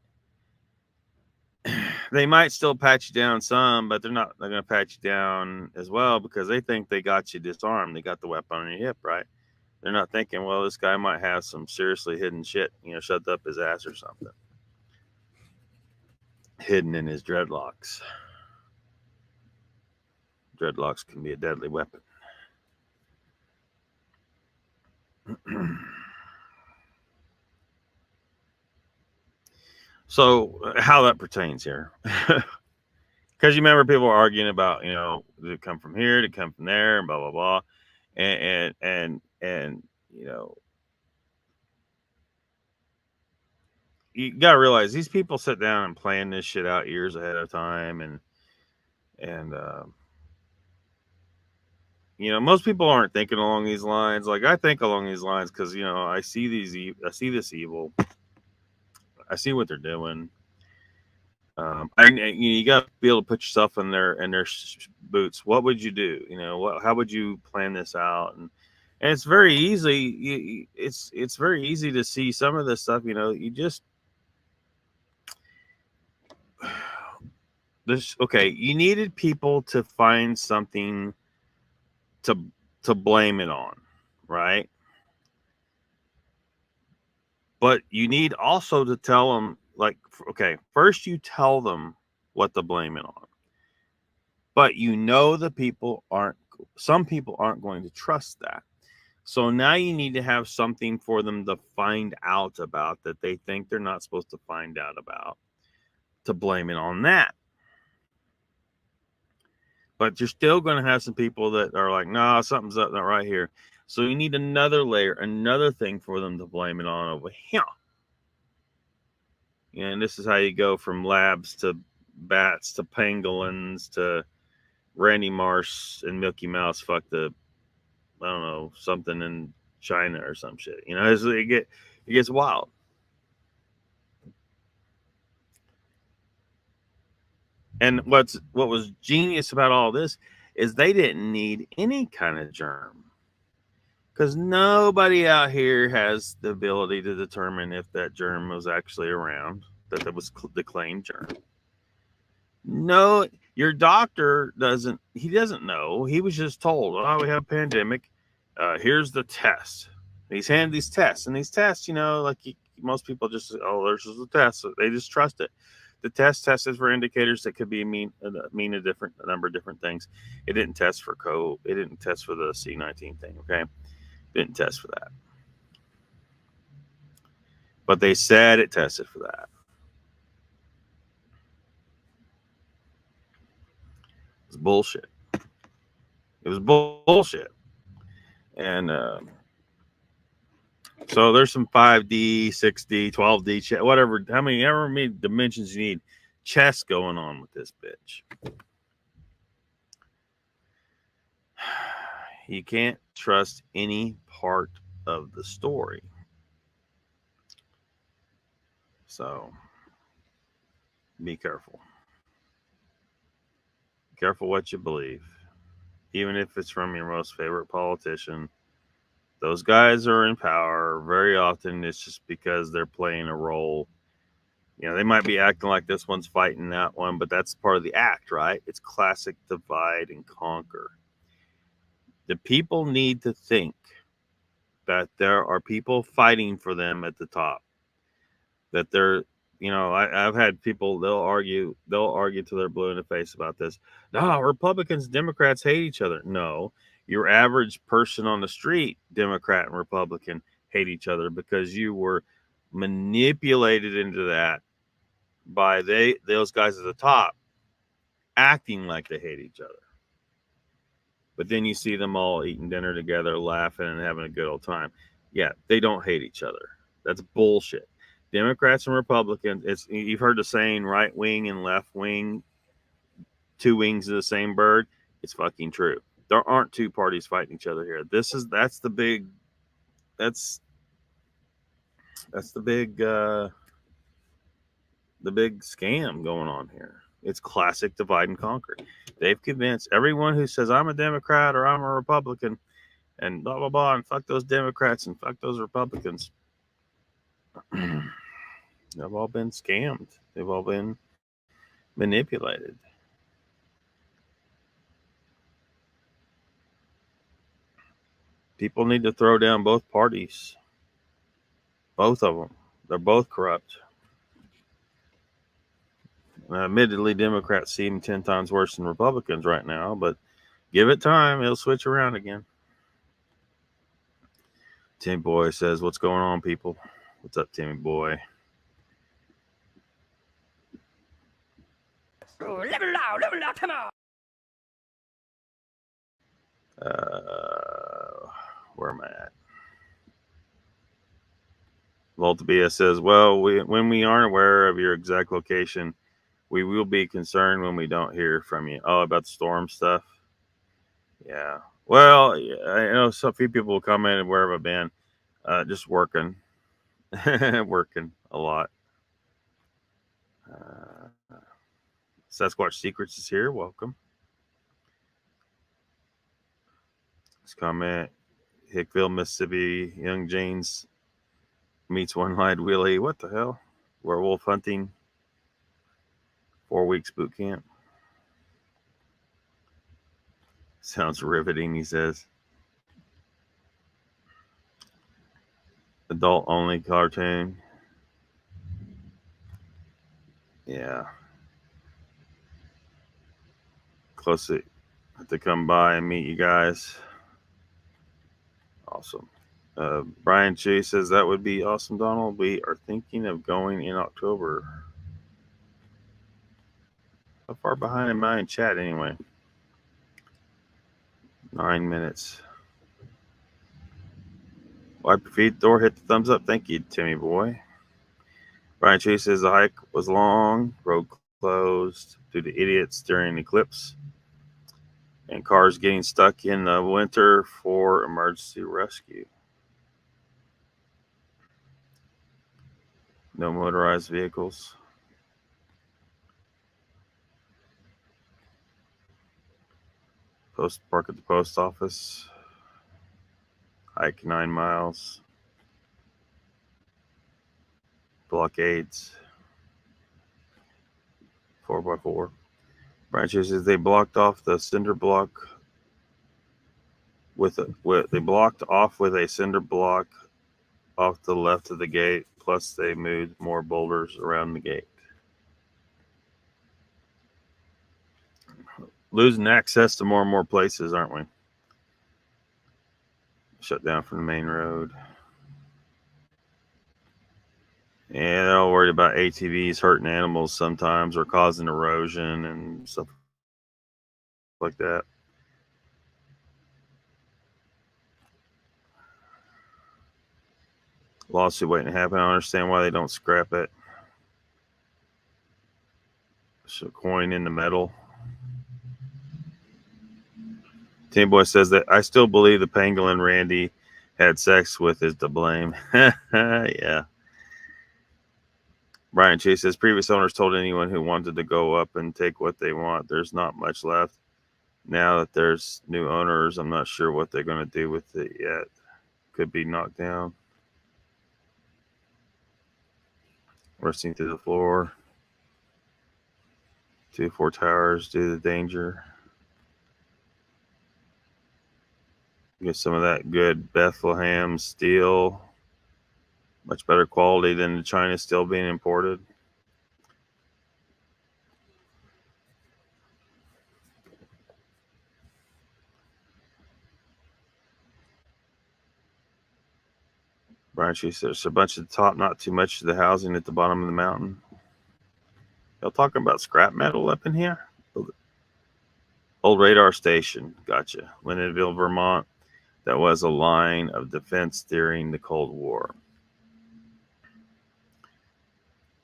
S1: they might still pat you down some, but they're going to pat you down as well because they think they got you disarmed. They got the weapon on your hip, right? They're not thinking, well, this guy might have some seriously hidden shit, you know, shoved up his ass or something, hidden in his dreadlocks. Dreadlocks can be a deadly weapon. So how that pertains here, because you remember people arguing about, you know, did it come from here, did it come from there, and blah blah blah, and you know, you gotta realize these people sit down and plan this shit out years ahead of time, and you know, most people aren't thinking along these lines. Like I think along these lines because, you know, I see this evil. I see what they're doing. You got to be able to put yourself in their boots. What would you do? You know, how would you plan this out? And it's very easy. It's very easy to see some of this stuff. You know, you just okay. You needed people to find something to blame it on, right? But you need also to tell them, like, okay, first you tell them what to blame it on. But you know some people aren't going to trust that. So now you need to have something for them to find out about that they think they're not supposed to find out about, to blame it on that. But you're still going to have some people that are like, nah, something's up not right here. So you need another layer, another thing for them to blame it on over here. And this is how you go from labs to bats to pangolins to Randy Marsh and Milky Mouse fucked the, I don't know, something in China or some shit. You know, it gets wild. And what was genius about all this is they didn't need any kind of germ, because nobody out here has the ability to determine if that germ was actually around, that was the claimed germ. No, your doctor doesn't know. He was just told, oh, we have a pandemic. Here's the test. He's handed these tests, and these tests, you know, like most people just, oh, there's just a test. So they just trust it. The test tested for indicators that could mean a number of different things. It didn't test for COVID. It didn't test for the C-19 thing. Okay, didn't test for that, but they said it tested for that. It was bullshit. It was bullshit. And so there's some 5D, 6D, 12D, whatever, however many dimensions you need, chess going on with this bitch. You can't trust any part of the story. So be careful. Be careful what you believe. Even if it's from your most favorite politician, those guys are in power. Very often it's just because they're playing a role. You know, they might be acting like this one's fighting that one, but that's part of the act, right? It's classic divide and conquer. The people need to think that there are people fighting for them at the top, that you know, I've had people, they'll argue till they're blue in the face about this. No, Republicans, Democrats hate each other. No, your average person on the street, Democrat and Republican, hate each other because you were manipulated into that by those guys at the top acting like they hate each other. But then you see them all eating dinner together, laughing and having a good old time. Yeah, they don't hate each other. That's bullshit. Democrats and Republicans, you've heard the saying right wing and left wing, two wings of the same bird. It's fucking true. There aren't two parties fighting each other here. That's the big scam going on here. It's classic divide and conquer. They've convinced everyone who says I'm a Democrat or I'm a Republican and blah blah blah and fuck those Democrats and fuck those Republicans. They've all been scammed. They've all been manipulated. People need to throw down both parties. Both of them. They're both corrupt. Admittedly, Democrats seem 10 times worse than Republicans right now, but give it time. It'll switch around again. Timmy Boy says, what's going on, people? What's up, Timmy Boy? Level out, come on. Where am I at? Voltabia says, well, when we aren't aware of your exact location, we will be concerned when we don't hear from you. Oh, about the storm stuff? Yeah. Well, yeah, I know some few people will comment and where have I been? Just working. Working a lot. Sasquatch Secrets is here. Welcome. This comment, Hickville, Mississippi, Young Janes meets one-eyed Willie. What the hell? Werewolf hunting. 4 weeks boot camp. Sounds riveting, he says. Adult only cartoon. Yeah. Close to come by and meet you guys. Awesome. Brian Che says that would be awesome, Donald. We are thinking of going in October. How far behind am I in chat anyway? 9 minutes. Wipe your feet, door, hit the thumbs up. Thank you, Timmy Boy. Brian Chase says the hike was long, road closed due to idiots during the eclipse, and cars getting stuck in the winter for emergency rescue. No motorized vehicles. Park at the post office. Hike 9 miles. Blockades. 4x4. Branches says they blocked off the cinder block they blocked off with a cinder block off the left of the gate. Plus, they moved more boulders around the gate. Losing access to more and more places, aren't we? Shut down from the main road. And they're all worried about ATVs hurting animals sometimes or causing erosion and stuff like that. Lawsuit waiting to happen. I don't understand why they don't scrap it. It's a coin in the metal. Tim Boy says that I still believe the pangolin Randy had sex with is to blame. Yeah. Brian Chase says previous owners told anyone who wanted to go up and take what they want. There's not much left. Now that there's new owners, I'm not sure what they're going to do with it yet. Could be knocked down. Rusting through the floor. 2-4 towers due to the danger. Get some of that good Bethlehem steel. Much better quality than the China steel being imported. Brian, she says there's a bunch at the top, not too much of the housing at the bottom of the mountain. Y'all talking about scrap metal up in here? Old radar station. Gotcha. Lindenville, Vermont. That was a line of defense during the Cold War.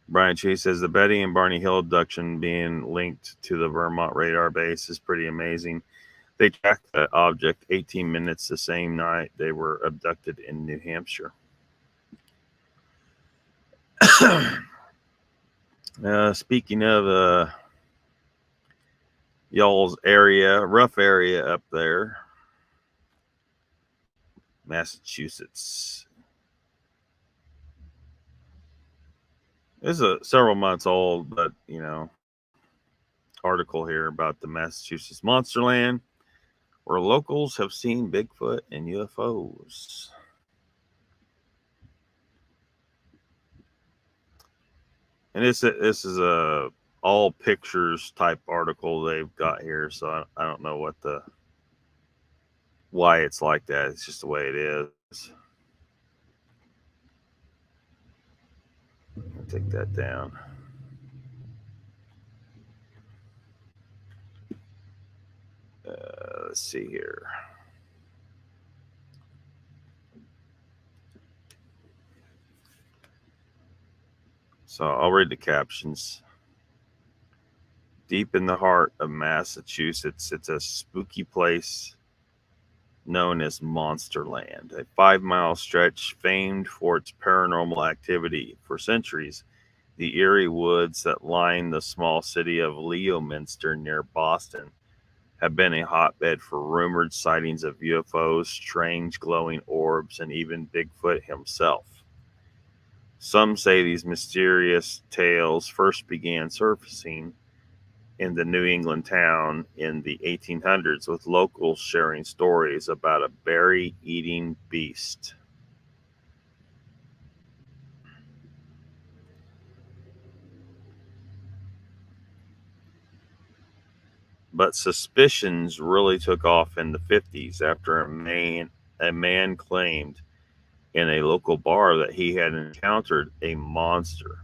S1: Brian Chase says the Betty and Barney Hill abduction being linked to the Vermont radar base is pretty amazing. They tracked that object 18 minutes the same night they were abducted in New Hampshire. Speaking of y'all's area, rough area up there, Massachusetts. This is several months old, but article here about the Massachusetts Monsterland, where locals have seen Bigfoot and UFOs. And this is a all pictures type article they've got here, so I don't know why it's like that. It's just the way it is. I'll take that down. Let's see here. So I'll read the captions. Deep in the heart of Massachusetts, it's a spooky place known as Monsterland, a 5-mile stretch famed for its paranormal activity. For centuries, the eerie woods that line the small city of Leominster near Boston have been a hotbed for rumored sightings of UFOs, strange glowing orbs, and even Bigfoot himself. Some say these mysterious tales first began surfacing in the New England town in the 1800s, with locals sharing stories about a berry-eating beast. But suspicions really took off in the 50s after a man claimed in a local bar that he had encountered a monster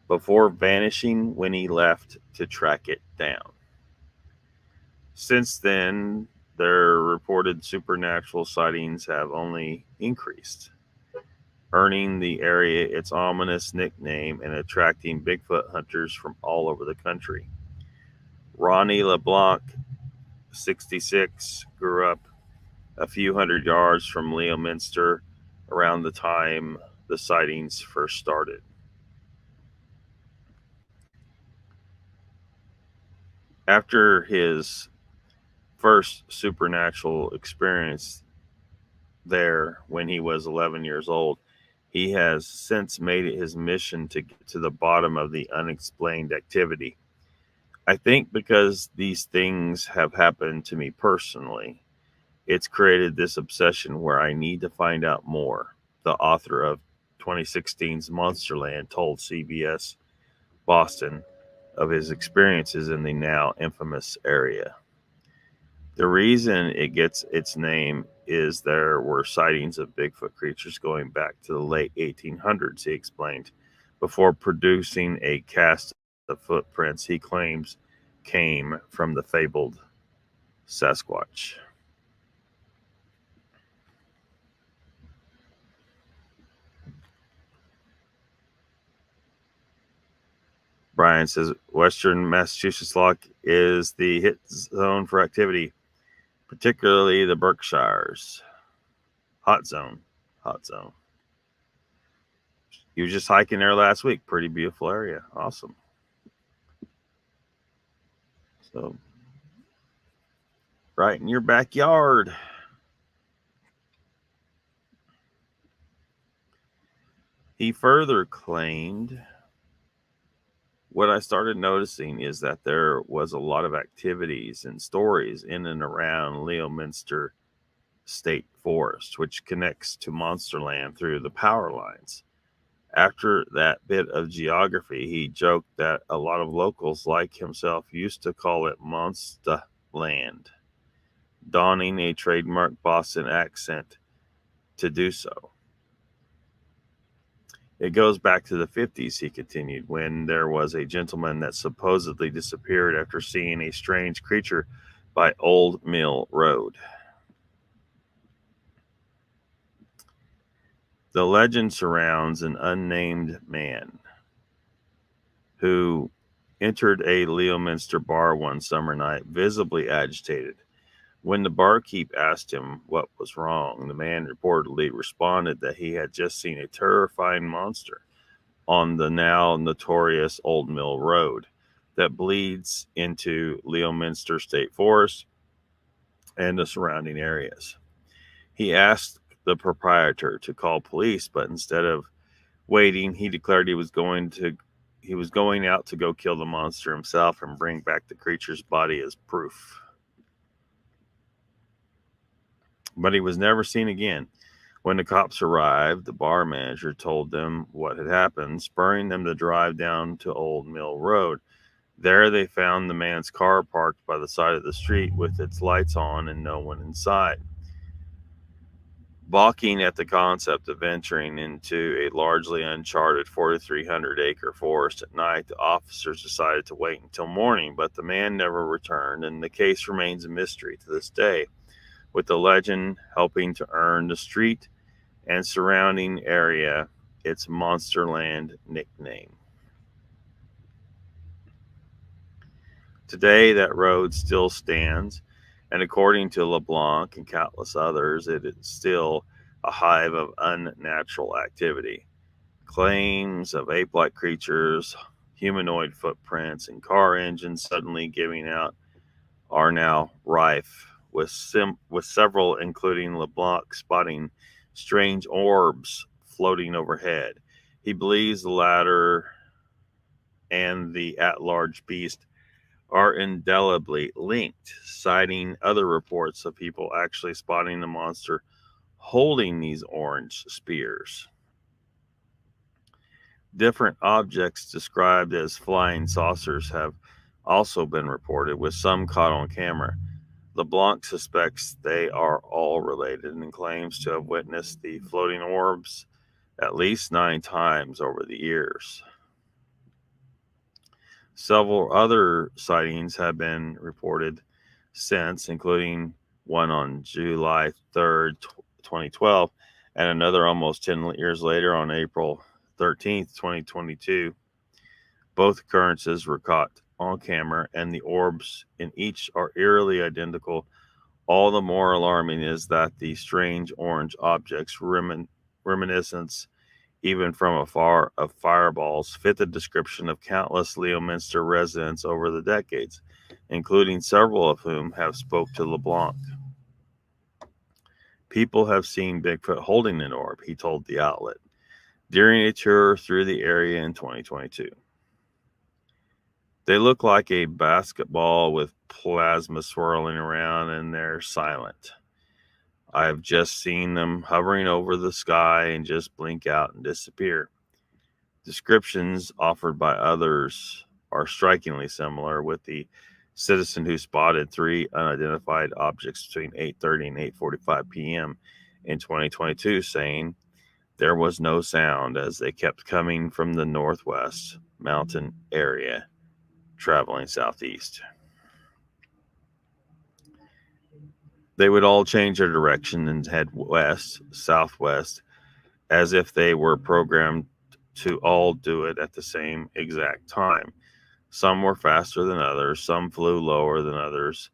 S1: before vanishing when he left to track it down. Since then, their reported supernatural sightings have only increased, earning the area its ominous nickname and attracting Bigfoot hunters from all over the country. Ronnie LeBlanc, 66, grew up a few hundred yards from Leominster around the time the sightings first started. After his first supernatural experience there when he was 11 years old, he has since made it his mission to get to the bottom of the unexplained activity. I think because these things have happened to me personally, it's created this obsession where I need to find out more, the author of 2016's Monsterland told CBS Boston of his experiences in the now infamous area. The reason it gets its name is there were sightings of Bigfoot creatures going back to the late 1800s, he explained, before producing a cast of footprints he claims came from the fabled Sasquatch. Brian says Western Massachusetts Lock is the hit zone for activity, particularly the Berkshires. Hot zone. He was just hiking there last week. Pretty beautiful area. Awesome. So, right in your backyard. He further claimed, what I started noticing is that there was a lot of activities and stories in and around Leominster State Forest, which connects to Monsterland through the power lines. After that bit of geography, he joked that a lot of locals like himself used to call it Monsterland, donning a trademark Boston accent to do so. It goes back to the 50s, he continued, when there was a gentleman that supposedly disappeared after seeing a strange creature by Old Mill Road. The legend surrounds an unnamed man who entered a Leominster bar one summer night, visibly agitated. When the barkeep asked him what was wrong, the man reportedly responded that he had just seen a terrifying monster on the now notorious Old Mill Road that bleeds into Leominster State Forest and the surrounding areas. He asked the proprietor to call police, but instead of waiting, he declared he was going out to go kill the monster himself and bring back the creature's body as proof. But he was never seen again. When the cops arrived, the bar manager told them what had happened, spurring them to drive down to Old Mill Road. There they found the man's car parked by the side of the street with its lights on and no one inside. Balking at the concept of venturing into a largely uncharted 4,300-acre forest at night, the officers decided to wait until morning, but the man never returned, and the case remains a mystery to this day, with the legend helping to earn the street and surrounding area its Monsterland nickname. Today, that road still stands, and according to LeBlanc and countless others, it is still a hive of unnatural activity. Claims of ape-like creatures, humanoid footprints, and car engines suddenly giving out are now rife, with several, including LeBlanc, spotting strange orbs floating overhead. He believes the latter and the at-large beast are indelibly linked, citing other reports of people actually spotting the monster holding these orange spears. Different objects described as flying saucers have also been reported, with some caught on camera. LeBlanc suspects they are all related and claims to have witnessed the floating orbs at least 9 times over the years. Several other sightings have been reported since, including one on July 3rd, 2012, and another almost 10 years later on April 13th, 2022. Both occurrences were caught on camera, and the orbs in each are eerily identical. All the more alarming is that the strange orange objects, reminiscence even from afar of fireballs, fit the description of countless Leominster residents over the decades, including several of whom have spoke to LeBlanc. People have seen Bigfoot holding an orb, he told the outlet, during a tour through the area in 2022. They look like a basketball with plasma swirling around, and they're silent. I have just seen them hovering over the sky and just blink out and disappear. Descriptions offered by others are strikingly similar, with the citizen who spotted 3 unidentified objects between 8:30 and 8:45 p.m. in 2022 saying there was no sound as they kept coming from the northwest mountain area, traveling southeast. They would all change their direction and head west, southwest, as if they were programmed to all do it at the same exact time. Some were faster than others, some flew lower than others.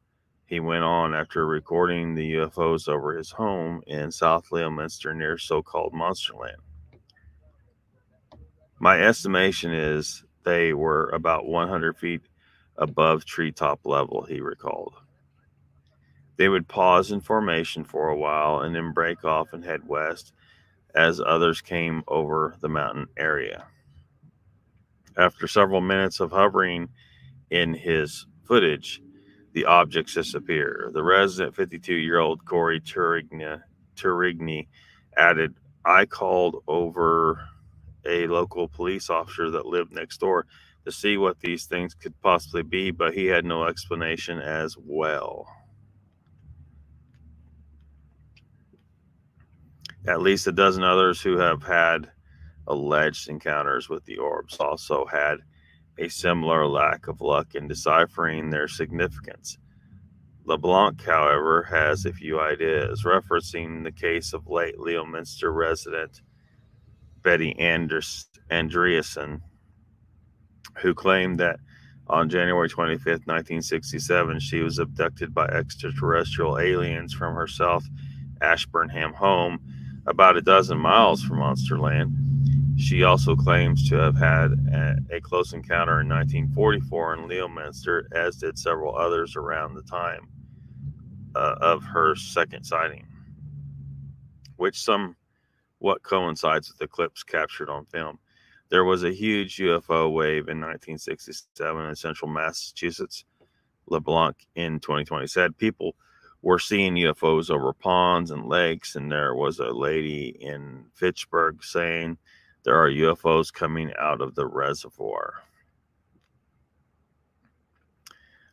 S1: He went on after recording the UFOs over his home in South Leominster near so-called Monsterland. My estimation is they were about 100 feet above treetop level, he recalled. They would pause in formation for a while and then break off and head west as others came over the mountain area. After several minutes of hovering in his footage, the objects disappear. The resident 52-year-old Corey Turigny added, I called over a local police officer that lived next door to see what these things could possibly be, but he had no explanation as well. At least a dozen others who have had alleged encounters with the orbs also had a similar lack of luck in deciphering their significance. LeBlanc, however, has a few ideas, referencing the case of late Leominster resident Betty Andreasen, who claimed that on January 25th, 1967, she was abducted by extraterrestrial aliens from her South Ashburnham home, about a dozen miles from Monsterland. She also claims to have had a close encounter in 1944 in Leominster, as did several others around the time of her second sighting, which somewhat coincides with the clips captured on film. There was a huge UFO wave in 1967 in central Massachusetts. LeBlanc in 2020 said people were seeing UFOs over ponds and lakes, and there was a lady in Fitchburg saying there are UFOs coming out of the reservoir.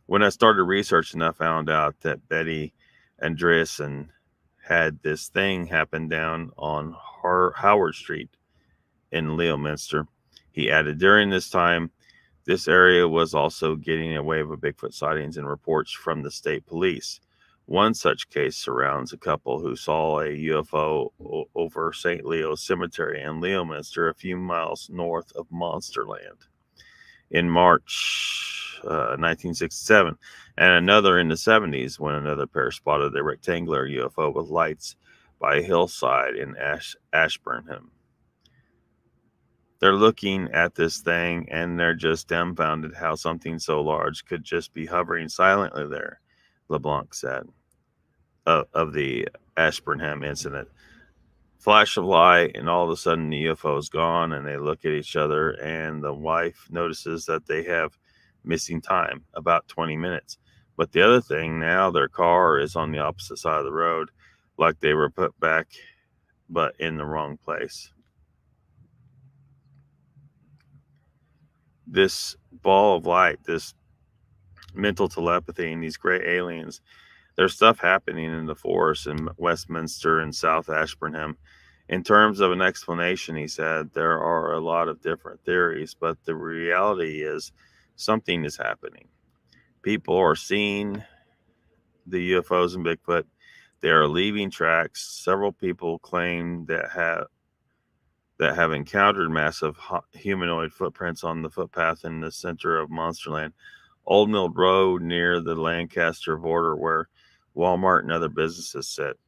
S1: When I started researching, I found out that Betty Andreasen had this thing happen down on Howard Street in Leominster. He added, during this time, this area was also getting a wave of Bigfoot sightings and reports from the state police. One such case surrounds a couple who saw a UFO over St. Leo's Cemetery in Leominster, a few miles north of Monsterland, in March 1967, and another in the 70s when another pair spotted a rectangular UFO with lights by a hillside in Ashburnham. They're looking at this thing and they're just dumbfounded how something so large could just be hovering silently there, LeBlanc said of the Ashburnham incident. Flash of light, and all of a sudden the UFO is gone, and they look at each other, and the wife notices that they have missing time, about 20 minutes. But the other thing, now their car is on the opposite side of the road, like they were put back, but in the wrong place. This ball of light, this mental telepathy, and these gray aliens, there's stuff happening in the forest in Westminster and South Ashburnham. In terms of an explanation, he said, there are a lot of different theories, but the reality is something is happening. People are seeing the UFOs and Bigfoot. They are leaving tracks. Several people claim that have encountered massive humanoid footprints on the footpath in the center of Monsterland, Old Mill Road near the Lancaster border where Walmart and other businesses sit.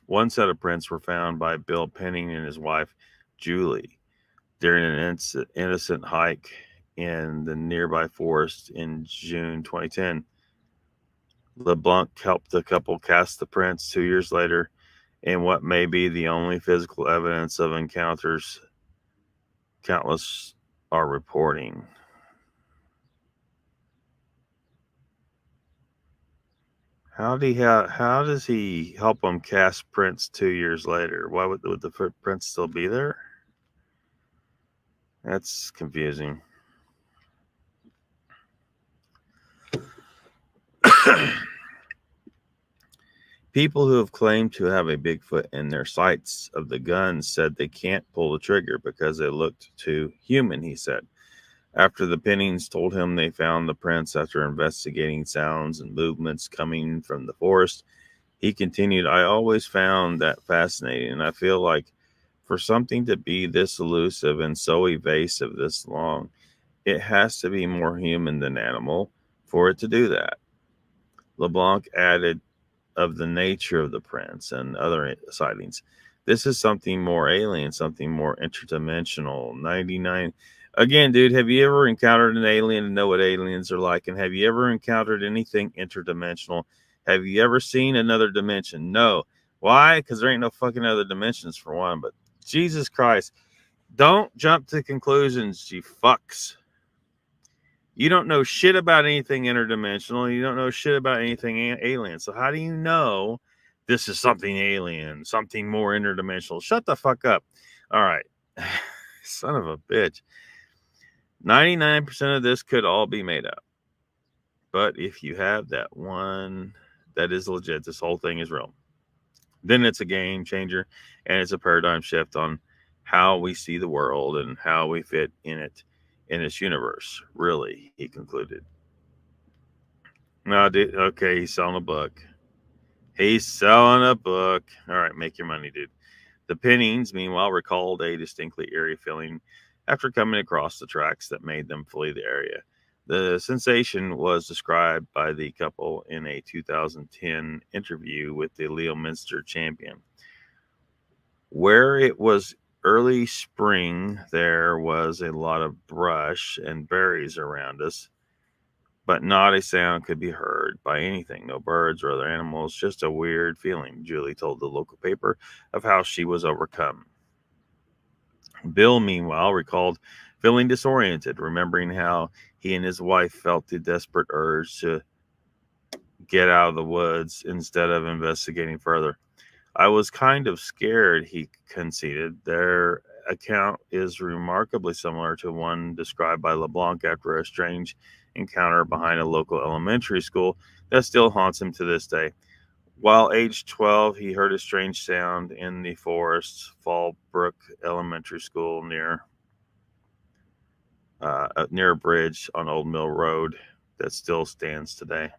S1: One set of prints were found by Bill Penning and his wife, Julie, during an innocent hike in the nearby forest in June 2010. LeBlanc helped the couple cast the prints 2 years later in what may be the only physical evidence of encounters countless are reporting. How does he help them cast prints 2 years later? Why would the footprints still be there? That's confusing. People who have claimed to have a Bigfoot in their sights of the gun said they can't pull the trigger because it looked too human, he said. After the Pennings told him they found the prints after investigating sounds and movements coming from the forest, he continued, I always found that fascinating, and I feel like for something to be this elusive and so evasive this long, it has to be more human than animal for it to do that. LeBlanc added of the nature of the prints and other sightings. This is something more alien, something more interdimensional. 99. Again, dude, have you ever encountered an alien and know what aliens are like? And have you ever encountered anything interdimensional? Have you ever seen another dimension? No. Why? Because there ain't no fucking other dimensions, for one. But Jesus Christ, don't jump to conclusions, you fucks. You don't know shit about anything interdimensional. You don't know shit about anything alien. So how do you know this is something alien, something more interdimensional? Shut the fuck up. All right. Son of a bitch. 99% of this could all be made up. But if you have that one that is legit, this whole thing is real. then it's a game changer, and it's a paradigm shift on how we see the world and how we fit in its universe. Really, he concluded. No, dude. Okay, he's selling a book. He's selling a book. All right, make your money, dude. The Pennings, meanwhile, recalled a distinctly eerie feeling after coming across the tracks that made them flee the area. The sensation was described by the couple in a 2010 interview with the Leominster Champion. Where it was early spring, there was a lot of brush and berries around us, but not a sound could be heard by anything, no birds or other animals, just a weird feeling, Julie told the local paper of how she was overcome. Bill, meanwhile, recalled feeling disoriented, remembering how he and his wife felt the desperate urge to get out of the woods instead of investigating further. I was kind of scared, he conceded. Their account is remarkably similar to one described by LeBlanc after a strange encounter behind a local elementary school that still haunts him to this day. While aged 12, he heard a strange sound in the forest, Fallbrook Elementary School near a bridge on Old Mill Road that still stands today.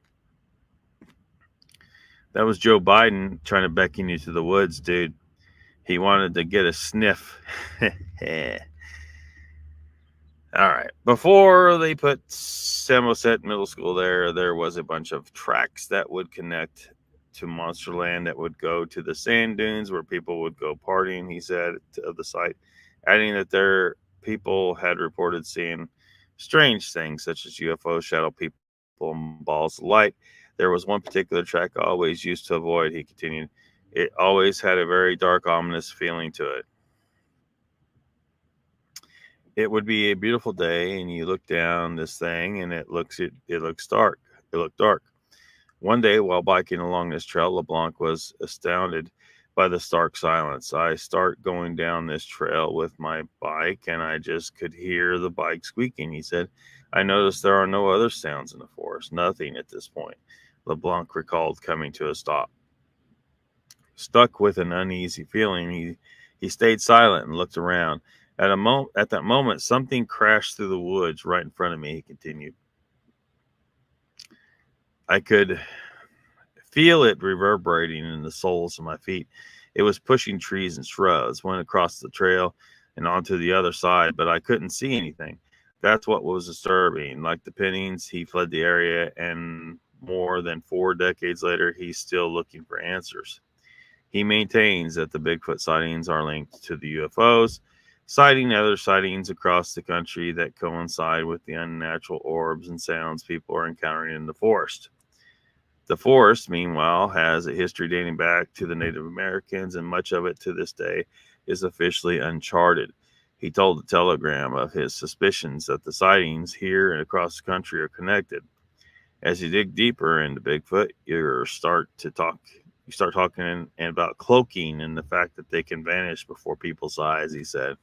S1: That was Joe Biden trying to beckon you to the woods, dude. He wanted to get a sniff. All right. Before they put Samoset Middle School there was a bunch of tracks that would connect to Monsterland that would go to the sand dunes where people would go partying, he said, of the site, adding that their people had reported seeing strange things such as UFO, shadow people, and balls of light. There was one particular track I always used to avoid, he continued. It always had a very dark, ominous feeling to it. It would be a beautiful day, and you look down this thing, and it looks dark. It looked dark. One day, while biking along this trail, LeBlanc was astounded by the stark silence. I start going down this trail with my bike, and I just could hear the bike squeaking, he said. I noticed there are no other sounds in the forest, nothing at this point. LeBlanc recalled coming to a stop. Stuck with an uneasy feeling, he stayed silent and looked around. At that moment, something crashed through the woods right in front of me, he continued. I could feel it reverberating in the soles of my feet. It was pushing trees and shrubs, went across the trail and onto the other side, but I couldn't see anything. That's what was disturbing. Like the Pennings, he fled the area, and more than 4 decades later, he's still looking for answers. He maintains that the Bigfoot sightings are linked to the UFOs, citing other sightings across the country that coincide with the unnatural orbs and sounds people are encountering in the forest. The forest, meanwhile, has a history dating back to the Native Americans, and much of it to this day is officially uncharted. He told the Telegram of his suspicions that the sightings here and across the country are connected. As you dig deeper into Bigfoot, you start talking about cloaking and the fact that they can vanish before people's eyes, he said.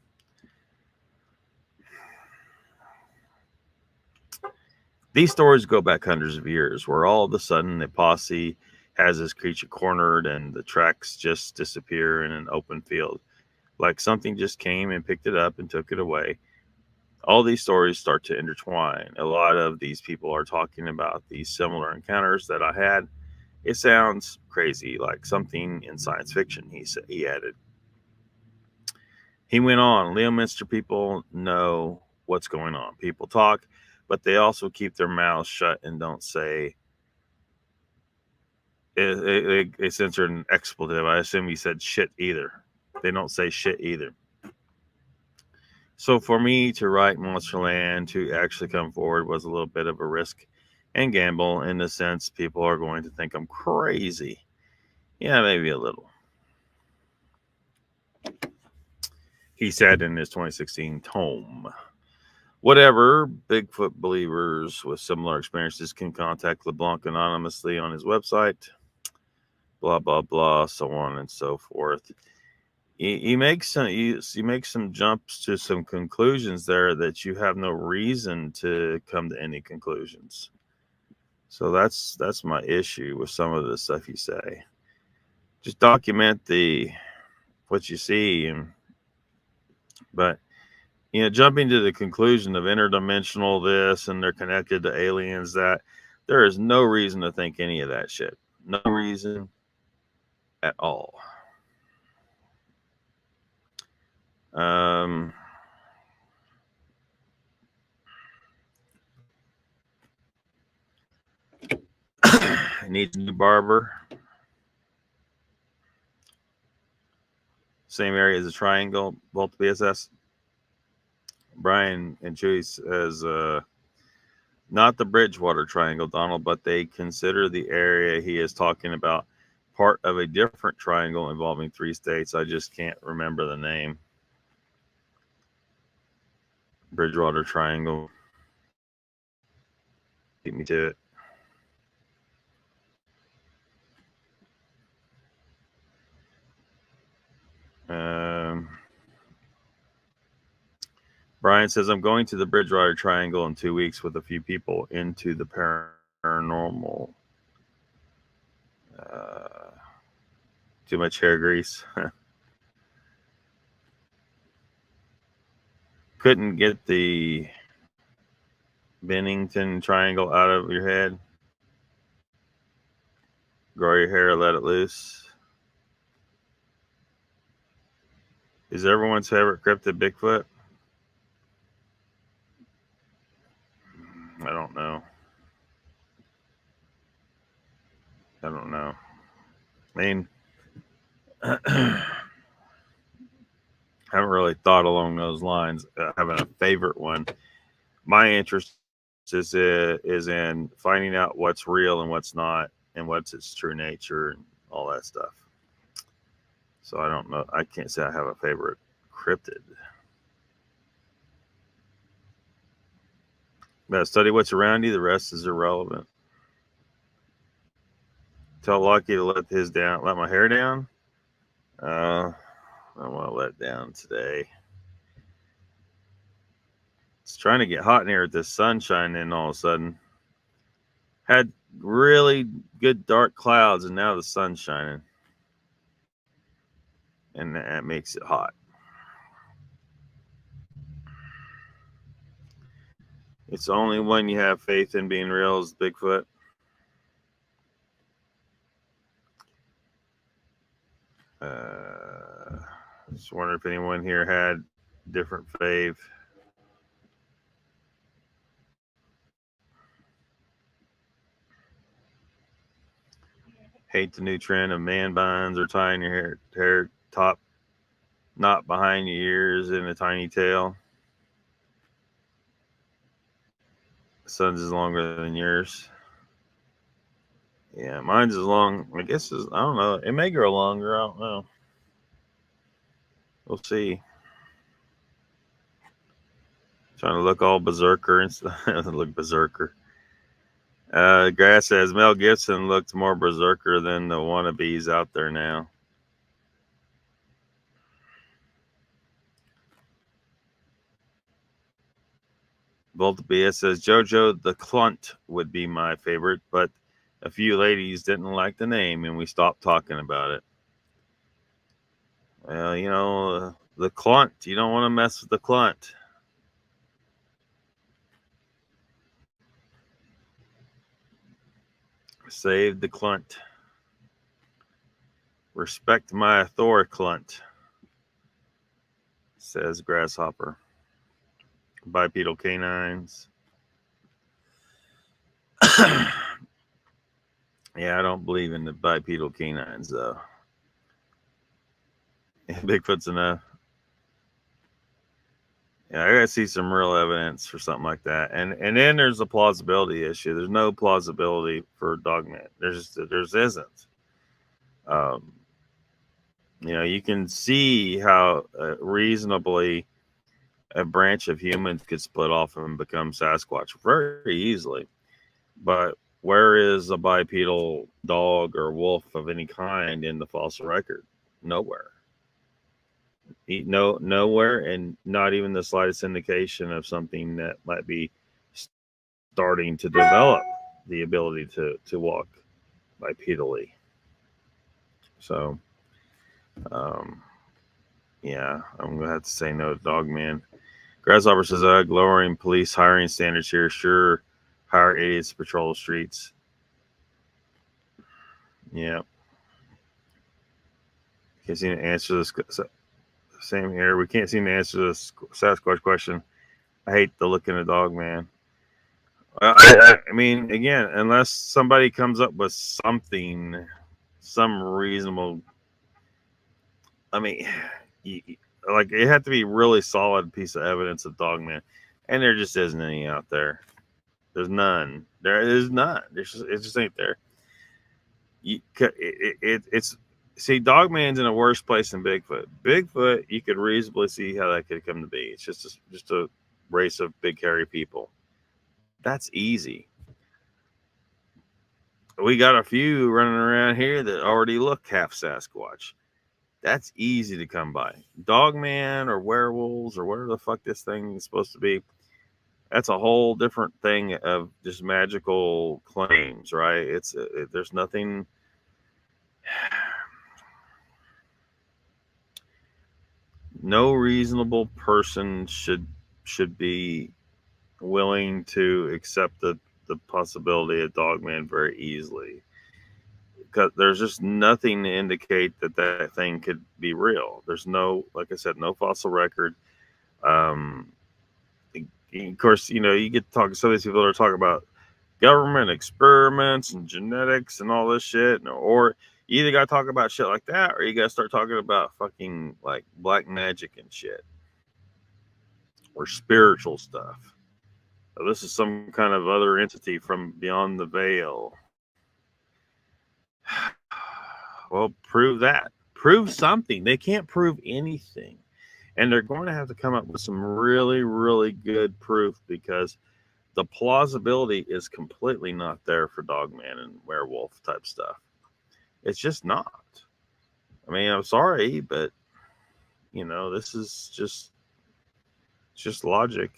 S1: These stories go back hundreds of years, where all of a sudden the posse has this creature cornered and the tracks just disappear in an open field. Like something just came and picked it up and took it away. All these stories start to intertwine. A lot of these people are talking about these similar encounters that I had. It sounds crazy, like something in science fiction, he added. He went on, Leominster people know what's going on. People talk, but they also keep their mouths shut and don't say. They censored an expletive. I assume he said shit either. They don't say shit either. So for me to write Monsterland, to actually come forward, was a little bit of a risk and gamble, in the sense people are going to think I'm crazy. Yeah, maybe a little. He said in his 2016 tome. Whatever, Bigfoot believers with similar experiences can contact LeBlanc anonymously on his website, blah, blah, blah, so on and so forth. He makes some jumps to some conclusions there that you have no reason to come to any conclusions. So that's my issue with some of the stuff you say. just document what you see, but jumping to the conclusion of interdimensional this and they're connected to aliens, that there is no reason to think any of that shit. No reason at all. Needs a new barber. Same area as a triangle, both BSS. Brian and Chewy says, not the Bridgewater Triangle, Donald, but they consider the area he is talking about part of a different triangle involving 3 states. I just can't remember the name. Bridgewater Triangle. Beat me to it. Brian says, I'm going to the Bridgewater Triangle in 2 weeks with a few people into the paranormal. Too much hair grease. Couldn't get the Bennington Triangle out of your head. Grow your hair, let it loose. Is everyone's favorite cryptid Bigfoot? I don't know. I mean, I haven't really thought along those lines, having a favorite one. My interest is in finding out what's real and what's not, and what's its true nature and all that stuff. So I don't know. I can't say I have a favorite cryptid. But study what's around you. The rest is irrelevant. Tell Lucky to let my hair down. I want to let it down today. It's trying to get hot in here with this sunshine, and all of a sudden had really good dark clouds, and now the sun's shining, and that makes it hot. It's only when you have faith in being real is Bigfoot. Just wonder if anyone here had different fave. Hate the new trend of man buns or tying your hair top, not behind your ears, and a tiny tail. Sun's is longer than yours. Yeah, mine's as long. I guess I don't know. It may grow longer. I don't know. We'll see. Trying to look all berserker and stuff. Look berserker. Grass says Mel Gibson looked more berserker than the wannabes out there now. Volta BS says JoJo the Clunt would be my favorite, but a few ladies didn't like the name and we stopped talking about it. Well, the Clunt. You don't want to mess with the Clunt. Save the Clunt. Respect my authority, Clunt, says Grasshopper. Bipedal canines. Yeah, I don't believe in the bipedal canines, though. Yeah, Bigfoot's enough. Yeah, I gotta see some real evidence for something like that. And then there's a plausibility issue. There's no plausibility for dogman. There isn't. You can see how reasonably a branch of humans could split off and become Sasquatch very easily. But where is a bipedal dog or wolf of any kind in the fossil record? Nowhere. Nowhere, and not even the slightest indication of something that might be starting to develop the ability to walk bipedally. So, yeah, I'm gonna have to say no to Dogman. Grasshopper says, lowering police hiring standards here. Sure, hire idiots to patrol the streets. Yeah. Can't seem to answer this. Same here. We can't seem to answer this Sasquatch question. I hate the look in the dog, man. I mean, again, unless somebody comes up with something, some reasonable. I mean, like it had to be really solid piece of evidence of Dogman, and there just isn't any out there. There's none. There is none. It just ain't there. It's see, Dogman's in a worse place than Bigfoot. Bigfoot, you could reasonably see how that could come to be. It's just a race of big hairy people. That's easy. We got a few running around here that already look half Sasquatch. That's easy to come by. Dogman or werewolves or whatever the fuck this thing is supposed to be. That's a whole different thing of just magical claims, right? There's nothing. No reasonable person should be willing to accept the possibility of Dogman very easily, because there's just nothing to indicate that thing could be real. There's no, like I said, no fossil record. Of course, you get to talk to some of these people that are talking about government experiments and genetics and all this shit, or you either got to talk about shit like that, or you got to start talking about fucking like black magic and shit, or spiritual stuff. So this is some kind of other entity from beyond the veil. Well, prove that. Prove something. They can't prove anything. And they're going to have to come up with some really, really good proof, because the plausibility is completely not there for Dogman and werewolf type stuff. It's just not. I mean, I'm sorry, but this is just logic.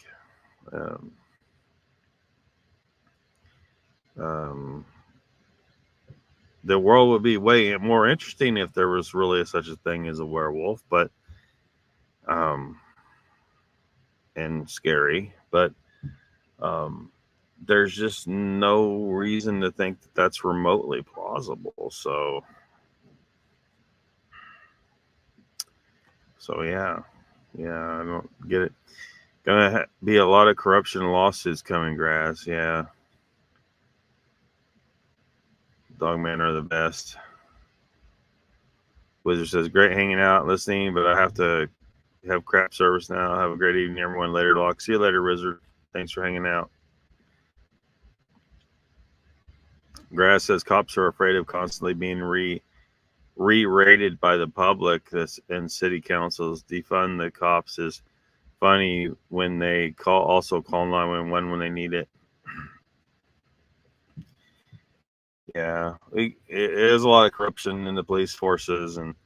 S1: The world would be way more interesting if there was really such a thing as a werewolf, but and scary, but there's just no reason to think that that's remotely plausible. So yeah, I don't get it. Gonna be a lot of corruption lawsuits coming, Grass. Yeah. Dogmen are the best. Wizard says, great hanging out, listening, but I have to have crap service now. Have a great evening, everyone. Later, Lock. See you later, Wizard. Thanks for hanging out. Grass says, cops are afraid of constantly being re-rated by the public and city councils. Defund the cops is funny when they also call 911 when they need it. Yeah, it is a lot of corruption in the police forces, and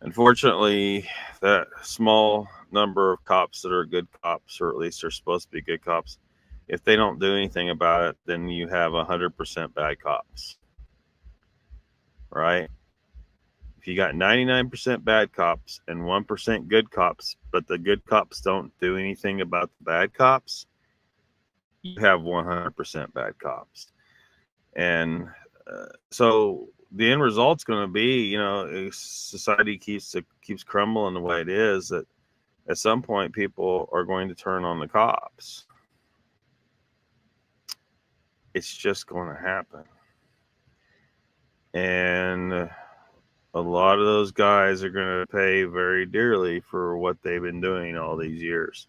S1: unfortunately, that small number of cops that are good cops, or at least are supposed to be good cops, if they don't do anything about it, then you have 100% bad cops, right? If you got 99% bad cops and 1% good cops, but the good cops don't do anything about the bad cops, you have 100% bad cops. And so the end result's going to be, if society keeps crumbling the way it is, that at some point people are going to turn on the cops. It's just going to happen. And a lot of those guys are going to pay very dearly for what they've been doing all these years.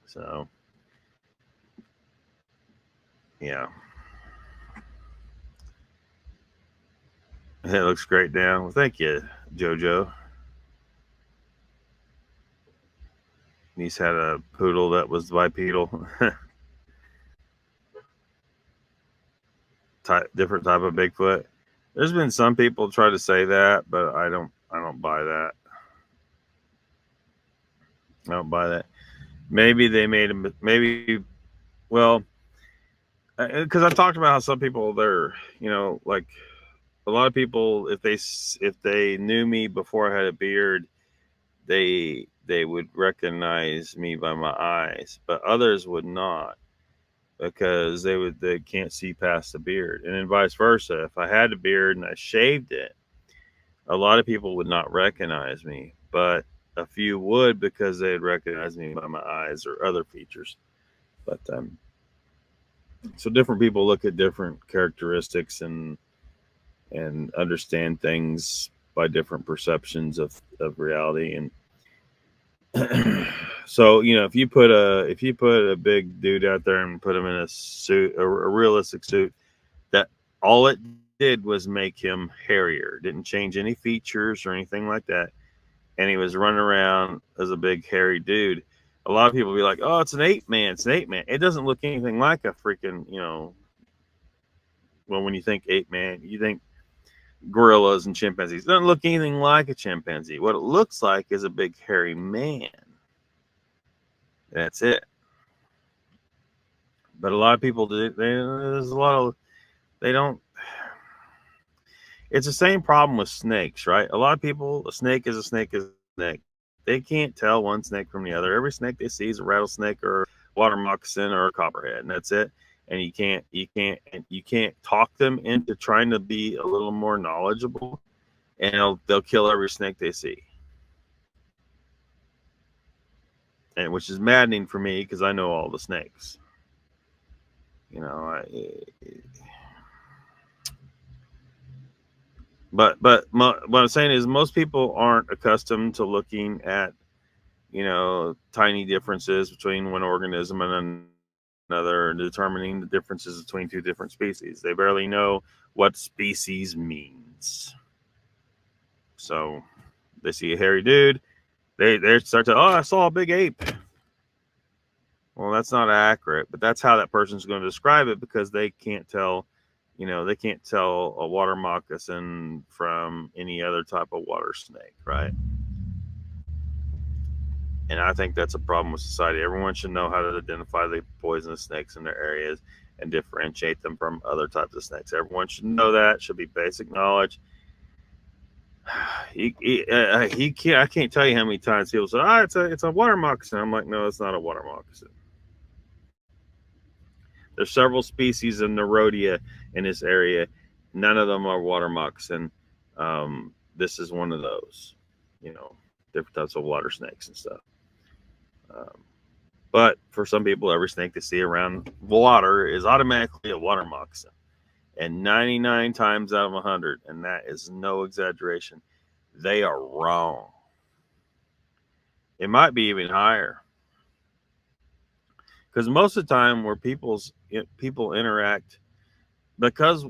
S1: So, yeah. It looks great, Dan. Well, thank you, JoJo. He's had a poodle that was bipedal. Different type of Bigfoot. There's been some people try to say that, but I don't buy that. I don't buy that. Maybe they made him. Maybe, well, because I've talked about how some people, they're, like a lot of people, if they knew me before I had a beard, they would recognize me by my eyes, but others would not, because they can't see past the beard. And then vice versa, if I had a beard and I shaved it, a lot of people would not recognize me, but a few would, because they'd recognize me by my eyes or other features. But so different people look at different characteristics and understand things by different perceptions of reality. And so, you know, if you put a big dude out there and put him in a suit, a realistic suit, that all it did was make him hairier. Didn't change any features or anything like that. And he was running around as a big hairy dude. A lot of people be like, "Oh, it's an ape man. It's an ape man." It doesn't look anything like a freaking, you know. Well, when you think ape man, you think gorillas and chimpanzees. It doesn't look anything like a chimpanzee. What it looks like is a big hairy man. That's it. But a lot of people do. There's a lot of they don't. It's the same problem with snakes, right? A lot of people, a snake is a snake is a snake. They can't tell one snake from the other. Every snake they see is a rattlesnake or a water moccasin or a copperhead, and that's it. And you can't talk them into trying to be a little more knowledgeable, and they'll kill every snake they see. And which is maddening for me, because I know all the snakes. You know, but what I'm saying is, most people aren't accustomed to looking at, you know, tiny differences between one organism and another, and determining the differences between two different species. They barely know what species means. So they see a hairy dude, they start to, oh, I saw a big ape. Well, that's not accurate, but that's how that person's going to describe it, because they can't tell, you know, they can't tell a water moccasin from any other type of water snake, right? And I think that's a problem with society. Everyone should know how to identify the poisonous snakes in their areas and differentiate them from other types of snakes. Everyone should know that. It should be basic knowledge. I can't tell you how many times people say, "Ah, it's a water moccasin." I'm like, no, it's not a water moccasin. There's several species of Nerodia in this area. None of them are water moccasin. This is one of those, you know, different types of water snakes and stuff. But for some people, every snake they see around water is automatically a water moccasin. And 99 times out of 100, and that is no exaggeration, they are wrong. It might be even higher. Because most of the time where people interact, because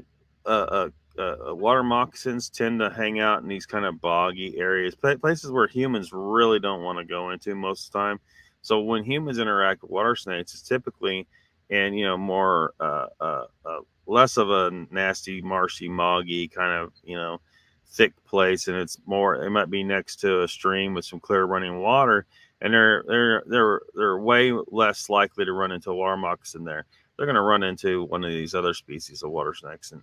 S1: water moccasins tend to hang out in these kind of boggy areas, places where humans really don't want to go into most of the time. So when humans interact with water snakes, it's typically in, you know, more less of a nasty, marshy, moggy kind of, you know, thick place, and it might be next to a stream with some clear running water, and they're way less likely to run into a water moccasin there. They're going to run into one of these other species of water snakes,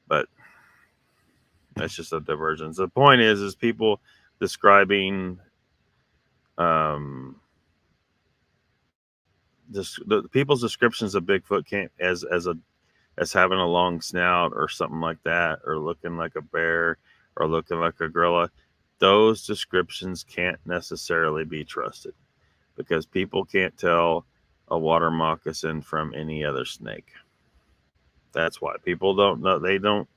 S1: but that's just a divergence. The point is people describing the people's descriptions of Bigfoot can't as having a long snout or something like that, or looking like a bear or looking like a gorilla. Those descriptions can't necessarily be trusted, because people can't tell a water moccasin from any other snake. That's why people don't know. They don't,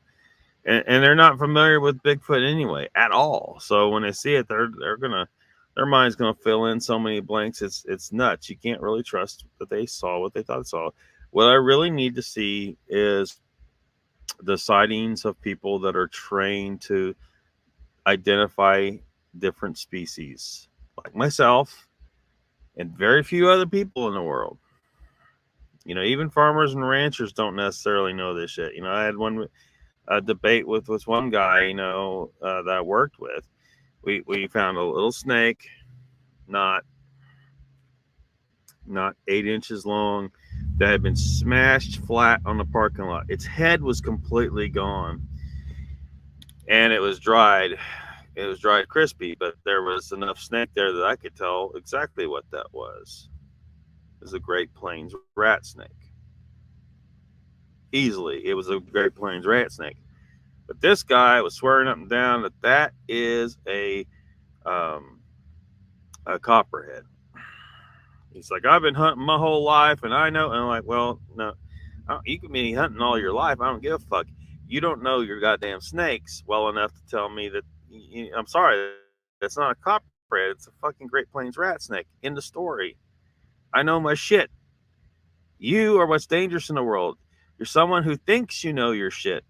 S1: and they're not familiar with Bigfoot anyway at all. So when they see it, their mind's gonna fill in so many blanks. It's nuts. You can't really trust that they saw what they thought they saw. What I really need to see is the sightings of people that are trained to identify different species, like myself and very few other people in the world. You know, even farmers and ranchers don't necessarily know this shit. You know, I had a debate with one guy, you know, that I worked with. We found a little snake, not 8 inches long, that had been smashed flat on the parking lot. Its head was completely gone, and it was dried. It was dried crispy, but there was enough snake there that I could tell exactly what that was. It was a Great Plains rat snake. Easily, it was a Great Plains rat snake. But this guy was swearing up and down that that is a copperhead. He's like, I've been hunting my whole life, and I know. And I'm like, well, no, you can be hunting all your life. I don't give a fuck. You don't know your goddamn snakes well enough to tell me that. I'm sorry, that's not a copperhead. It's a fucking Great Plains rat snake. In the story, I know my shit. You are what's dangerous in the world. You're someone who thinks you know your shit,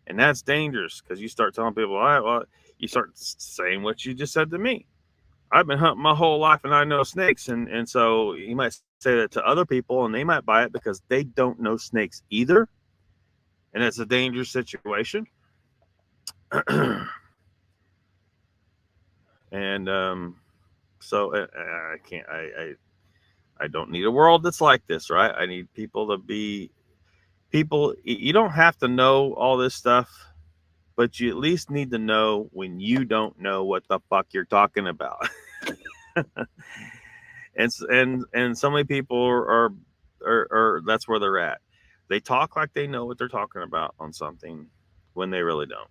S1: and that's dangerous because you start telling people, all right, well, you start saying what you just said to me. I've been hunting my whole life and I know snakes. And so you might say that to other people and they might buy it because they don't know snakes either. And it's a dangerous situation. And so I can't, I don't need a world that's like this, right? I need people to be people. You don't have to know all this stuff, but you at least need to know when you don't know what the fuck you're talking about. and so many people are that's where they're at. They talk like they know what they're talking about on something when they really don't.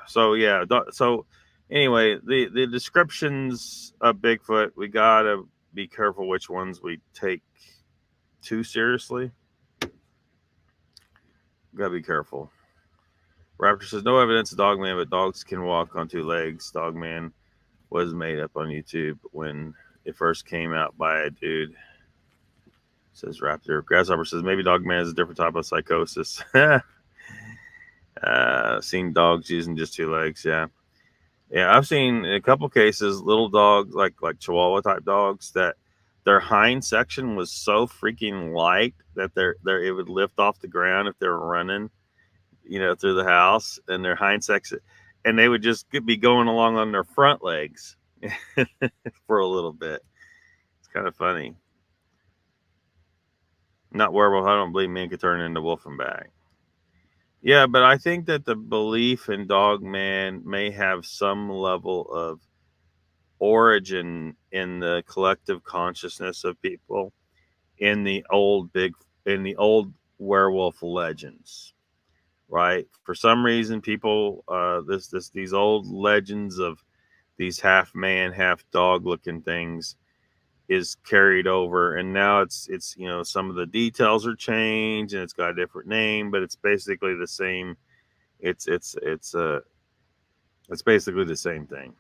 S1: So yeah, so anyway, the descriptions of Bigfoot, we gotta be careful which ones we take too seriously. Gotta be careful. Raptor says no evidence of Dogman, but dogs can walk on two legs. Dogman was made up on YouTube when it first came out by a dude. Says Raptor. Grasshopper says maybe Dogman is a different type of psychosis. Seen dogs using just two legs. Yeah, I've seen in a couple cases little dogs like Chihuahua type dogs that their hind section was so freaking light that it would lift off the ground if they were running, through the house, and their hind section, and they would just be going along on their front legs for a little bit. It's kind of funny. Not werewolf. I don't believe men could turn into wolf and back. Yeah, but I think that the belief in Dogman may have some level of origin in the collective consciousness of people in the old werewolf legends, right? For some reason, people these old legends of these half man, half dog looking things is carried over, and now it's some of the details are changed and it's got a different name, but it's basically the same. It's basically the same thing.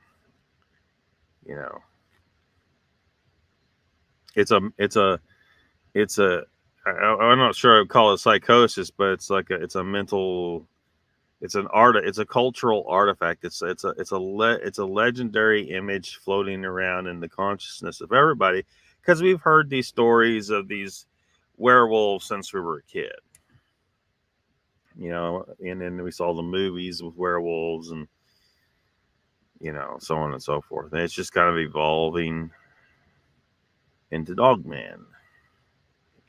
S1: I'm not sure I would call it psychosis, but it's like it's a mental, it's a cultural artifact. It's a legendary image floating around in the consciousness of everybody because we've heard these stories of these werewolves since we were a kid, and then we saw the movies with werewolves and so on and so forth, and it's just kind of evolving into Dogman,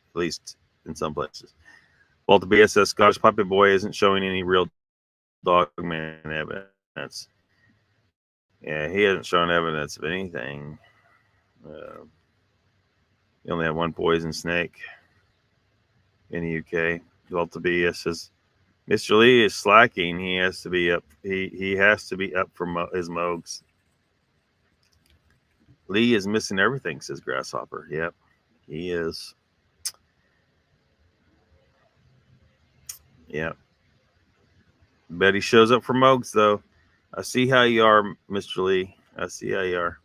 S1: at least in some places. Well, the BSS Scottish Puppy Boy isn't showing any real Dogman evidence. Yeah, he hasn't shown evidence of anything. He only had one poison snake in the UK. Delta BS says Mr. Lee is slacking. He has to be up. He has to be up for his mogs. Lee is missing everything, says Grasshopper. Yep, he is. Yep. Bet he shows up for mogs, though. I see how you are, Mr. Lee. I see how you are.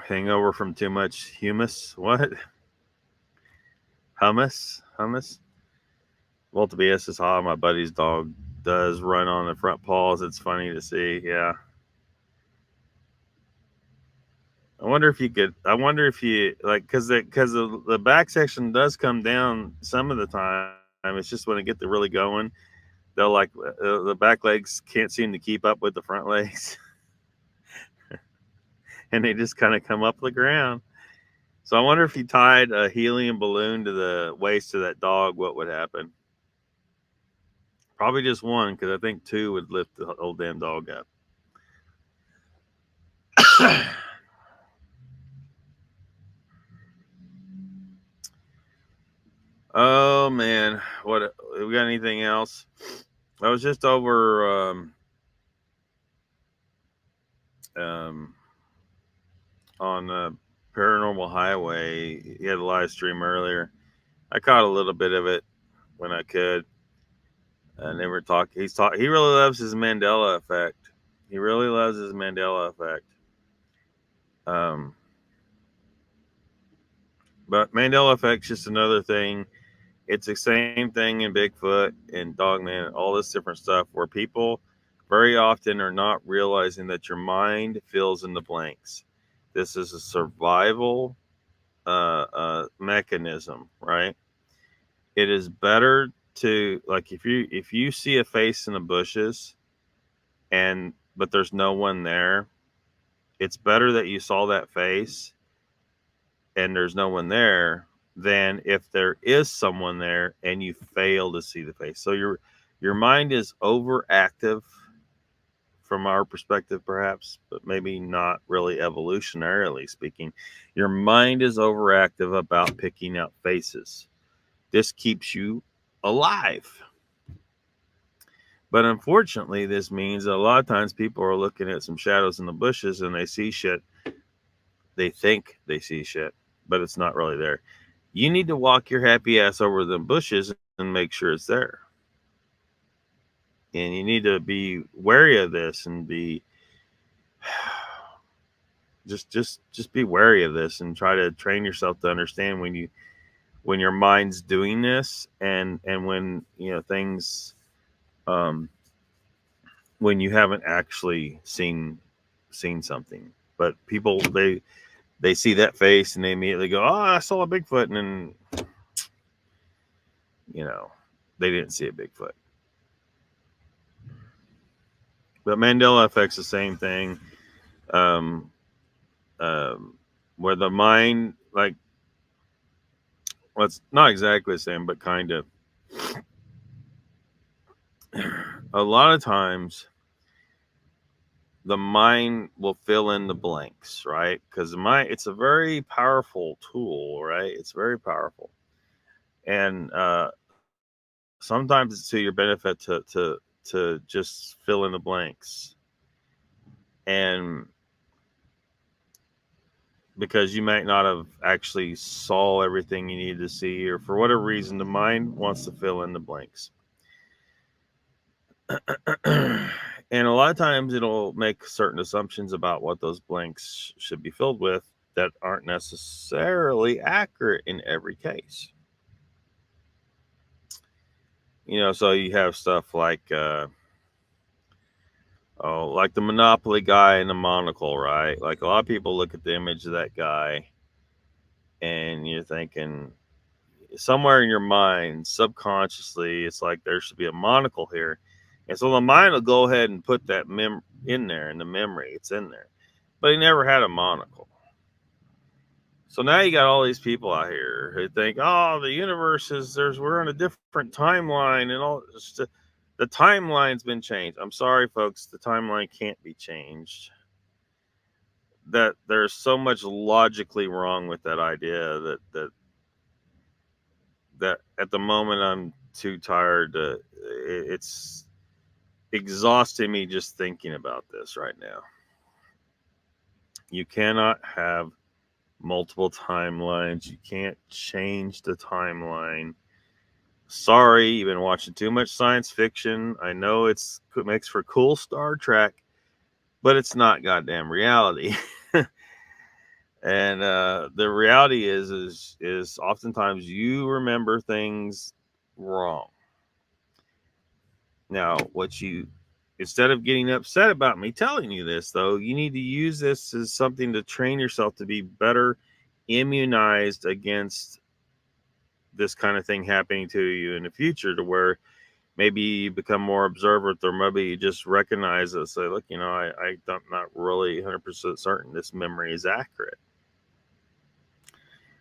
S1: Hangover from too much humus? What? Hummus? Volta BS is hot. My buddy's dog does run on the front paws. It's funny to see. Yeah. I wonder if you like, because the back section does come down some of the time. It's just when they get to really going, they'll like the back legs can't seem to keep up with the front legs, and they just kind of come up the ground. So I wonder if you tied a helium balloon to the waist of that dog, what would happen? Probably just one, because I think two would lift the whole damn dog up. Oh man, what we got? Anything else? I was just over on Paranormal Highway. He had a live stream earlier. I caught a little bit of it when I could, and they were talking. He really loves his Mandela effect. He really loves his Mandela effect. But Mandela effect's just another thing. It's the same thing in Bigfoot and Dogman, all this different stuff where people very often are not realizing that your mind fills in the blanks. This is a survival mechanism, right? It is better to, like, if you see a face in the bushes but there's no one there, it's better that you saw that face and there's no one there than if there is someone there and you fail to see the face. So your mind is overactive from our perspective, perhaps, but maybe not really evolutionarily speaking. Your mind is overactive about picking out faces. This keeps you alive. But unfortunately, this means that a lot of times people are looking at some shadows in the bushes and they see shit. They think they see shit, but it's not really there. You need to walk your happy ass over the bushes and make sure it's there. And you need to be wary of this and be just be wary of this and try to train yourself to understand when your mind's doing this and when things when you haven't actually seen something. But people they see that face and they immediately go, "Oh, I saw a Bigfoot," and then they didn't see a Bigfoot. But Mandela effect's the same thing, where the mind, like, well, it's not exactly the same, but kind of. A lot of times, the mind will fill in the blanks, right? Because it's a very powerful tool, right? It's very powerful, and sometimes it's to your benefit to just fill in the blanks, and because you might not have actually saw everything you needed to see, or for whatever reason, the mind wants to fill in the blanks. And a lot of times it'll make certain assumptions about what those blanks should be filled with that aren't necessarily accurate in every case. So you have stuff like like the Monopoly guy in the monocle, right? Like, a lot of people look at the image of that guy and you're thinking somewhere in your mind, subconsciously, it's like there should be a monocle here. And so the mind will go ahead and put that in there in the memory. It's in there. But he never had a monocle. So now you got all these people out here who think, oh, the universe we're on a different timeline and all. The timeline's been changed. I'm sorry, folks. The timeline can't be changed. That there's so much logically wrong with that idea that at the moment I'm too tired to. It's exhausting me just thinking about this right now. You cannot have multiple timelines. You can't change the timeline. Sorry, you've been watching too much science fiction. I know it makes for cool Star Trek, but it's not goddamn reality. And the reality is oftentimes you remember things wrong. Now, instead of getting upset about me telling you this, though, you need to use this as something to train yourself to be better immunized against this kind of thing happening to you in the future, to where maybe you become more observant, or maybe you just recognize it. Say, look, I'm not really 100% certain this memory is accurate.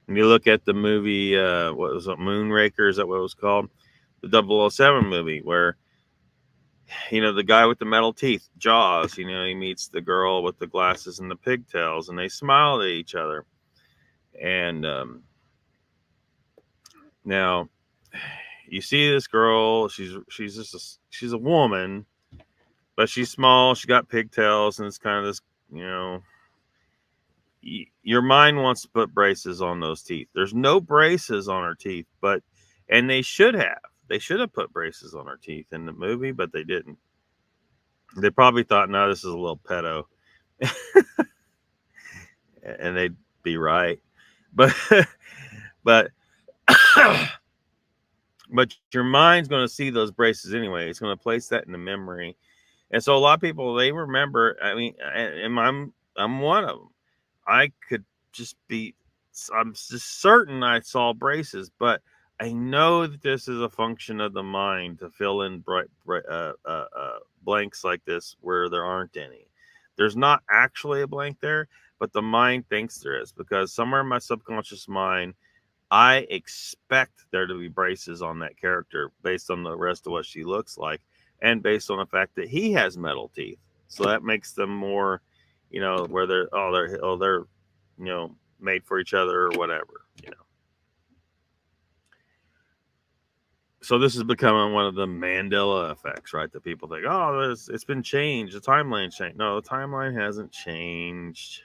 S1: And you look at the movie, what was it, Moonraker? Is that what it was called? The 007 movie, where, the guy with the metal teeth, Jaws, he meets the girl with the glasses and the pigtails, and they smile at each other. And now you see this girl, she's a woman, but she's small, she got pigtails, and it's kind of this, your mind wants to put braces on those teeth. There's no braces on her teeth, and they should have put braces on her teeth in the movie, but they didn't. They probably thought, no, this is a little pedo. And they'd be right. But but your mind's going to see those braces anyway. It's going to place that in the memory. And so a lot of people, they remember, I mean, and I'm one of them. I'm just certain I saw braces, but I know that this is a function of the mind to fill in blanks like this where there aren't any. There's not actually a blank there, but the mind thinks there is, because somewhere in my subconscious mind, I expect there to be braces on that character based on the rest of what she looks like, and based on the fact that he has metal teeth. So that makes them more, where they're made for each other or whatever, So this is becoming one of the Mandela effects, right? That people think, oh, it's been changed. The timeline changed. No, the timeline hasn't changed.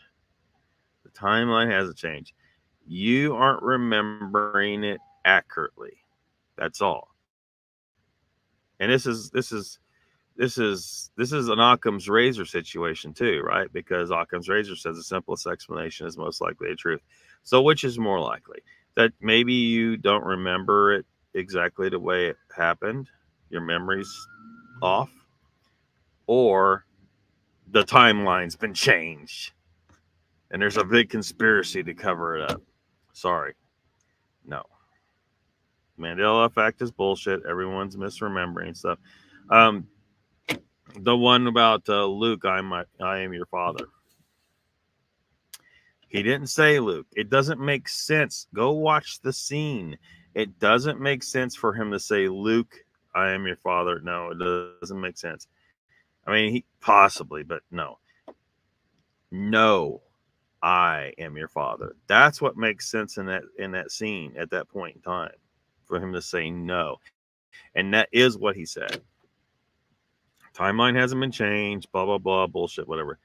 S1: The timeline hasn't changed. You aren't remembering it accurately. That's all. And this is an Occam's razor situation too, right? Because Occam's razor says the simplest explanation is most likely the truth. So which is more likely? That maybe you don't remember it exactly the way it happened, your memory's off, or the timeline's been changed and there's a big conspiracy to cover it up. Sorry. No. Mandela effect is bullshit. Everyone's misremembering stuff. The one about Luke, I am your father. He didn't say Luke. It doesn't make sense. Go watch the scene. It doesn't make sense for him to say, Luke, I am your father. No, it doesn't make sense. I mean, he possibly, but no. No, I am your father. That's what makes sense in that scene at that point in time, for him to say no. And that is what he said. Timeline hasn't been changed, blah, blah, blah, bullshit, whatever.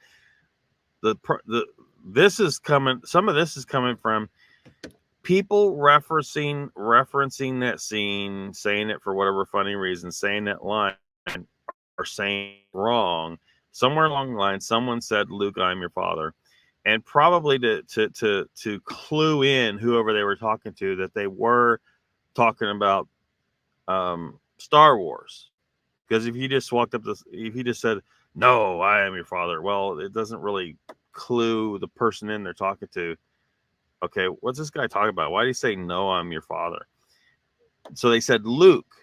S1: This is coming, some of this is coming from people referencing that scene, saying it for whatever funny reason, saying that line, or saying wrong. Somewhere along the line, someone said, Luke, I'm your father. And probably to clue in whoever they were talking to that they were talking about Star Wars. Because if you just walked up if you just said, no, I am your father, well, it doesn't really clue the person in there talking to, okay, what's this guy talking about? Why did he say, no, I'm your father? So they said, Luke.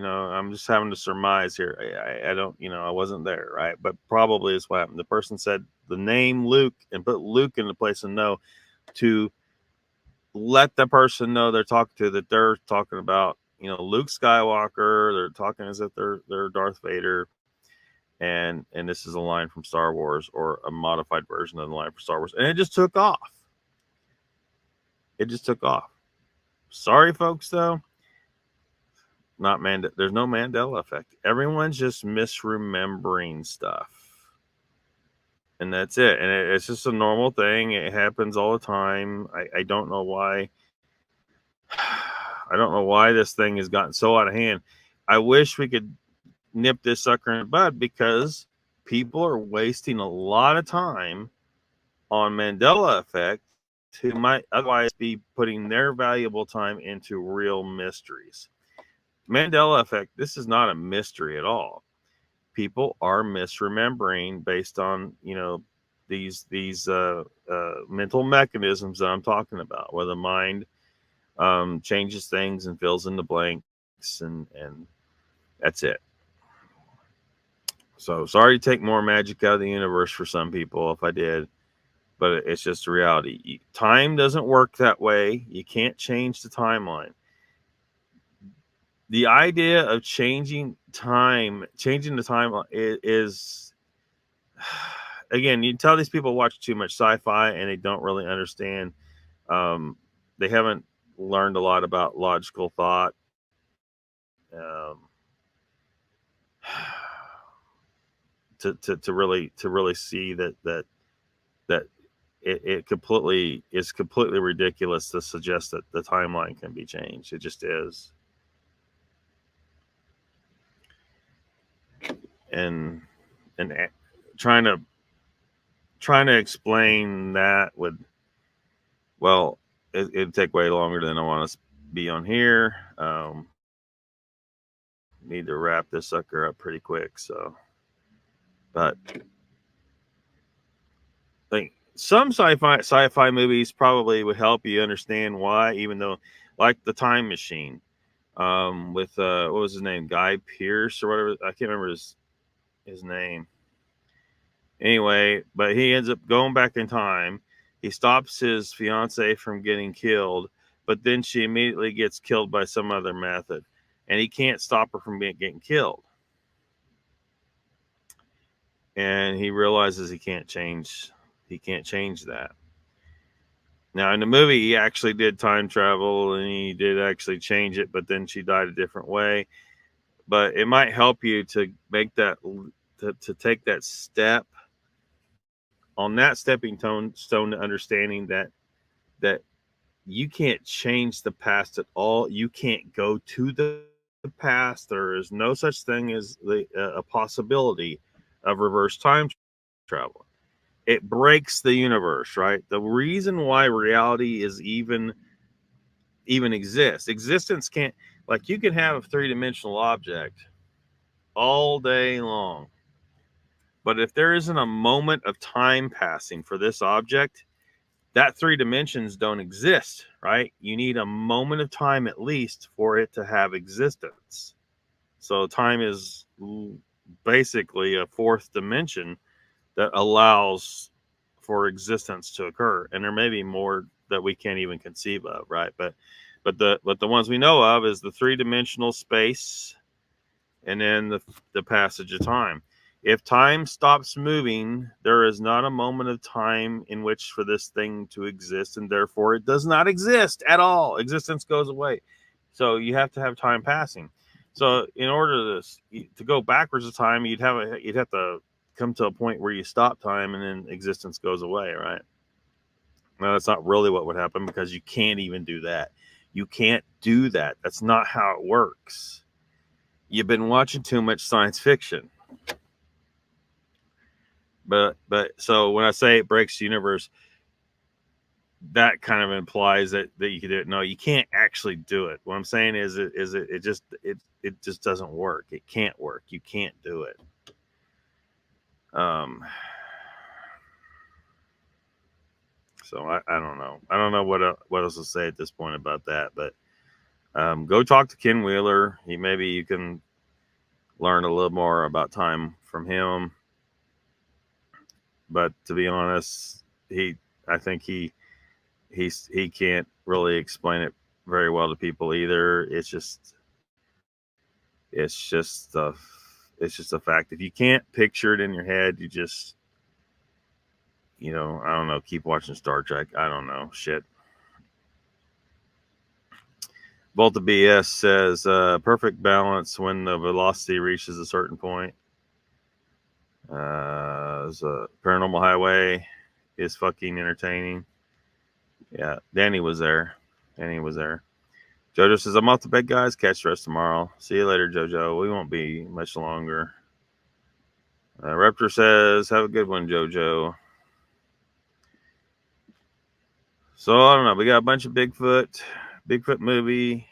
S1: I'm just having to surmise here. I don't, I wasn't there, right? But probably is what happened. The person said the name Luke and put Luke in the place of no, to let the person know they're talking to that they're talking about, Luke Skywalker. They're talking as if they're Darth Vader. And this is a line from Star Wars, or a modified version of the line for Star Wars. And it just took off. Sorry, folks, though. There's no Mandela effect. Everyone's just misremembering stuff. And that's it. And it's just a normal thing. It happens all the time. I don't know why. I don't know why this thing has gotten so out of hand. I wish we could nip this sucker in the bud, because people are wasting a lot of time on Mandela effect who might otherwise be putting their valuable time into real mysteries. Mandela effect, this is not a mystery at all. People are misremembering based on, these mental mechanisms that I'm talking about, where the mind changes things and fills in the blanks, and that's it. So sorry to take more magic out of the universe for some people if I did, but it's just a reality. Time doesn't work that way. You can't change the timeline. The idea of changing the timeline is again, you tell these people watch too much sci-fi and they don't really understand. They haven't learned a lot about logical thought. To really see that it completely is completely ridiculous to suggest that the timeline can be changed. It just is. And trying to explain that would, well, it'd take way longer than I want to be on here. Need to wrap this sucker up pretty quick. So, but I think some sci-fi movies probably would help you understand why, even though, like The Time Machine, with what was his name, Guy Pearce or whatever, I can't remember his name. Anyway, but he ends up going back in time. He stops his fiance from getting killed, but then she immediately gets killed by some other method, and he can't stop her from getting killed. And he realizes he can't change that. Now in the movie, he actually did time travel and he did actually change it, but then she died a different way. But it might help you to make that to take that step on that stepping stone to understanding that you can't change the past at all. You can't go to the past. There is no such thing as a possibility of reverse time travel. It breaks the universe, right? The reason why reality is even existence can't, like, you can have a three-dimensional object all day long, but if there isn't a moment of time passing for this object, that three dimensions don't exist, right? You need a moment of time at least for it to have existence. So time is basically a fourth dimension that allows for existence to occur. And there may be more that we can't even conceive of, right? But the ones we know of is the three-dimensional space and then the passage of time. If time stops moving, there is not a moment of time in which for this thing to exist, and therefore it does not exist at all. Existence goes away. So you have to have time passing. So in order to go backwards in time, you'd have to come to a point where you stop time and then existence goes away, right? Now that's not really what would happen, because you can't even do that. You can't do that. That's not how it works. You've been watching too much science fiction. But so when I say it breaks the universe, that kind of implies that you can do it. No, you can't actually do it. What I'm saying is it just doesn't work. It can't work. You can't do it. So I don't know. I don't know what else to say at this point about that. But go talk to Ken Wheeler. Maybe you can learn a little more about time from him. But to be honest, I think he can't really explain it very well to people either. It's just a fact. If you can't picture it in your head, you just, I don't know, keep watching Star Trek. I don't know, shit. Volta BS says perfect balance when the velocity reaches a certain point. Paranormal Highway is fucking entertaining. Yeah, Danny was there. Jojo says, I'm off to bed, guys. Catch the rest tomorrow. See you later, Jojo. We won't be much longer. Raptor says, have a good one, Jojo. So, I don't know. We got a bunch of Bigfoot movie,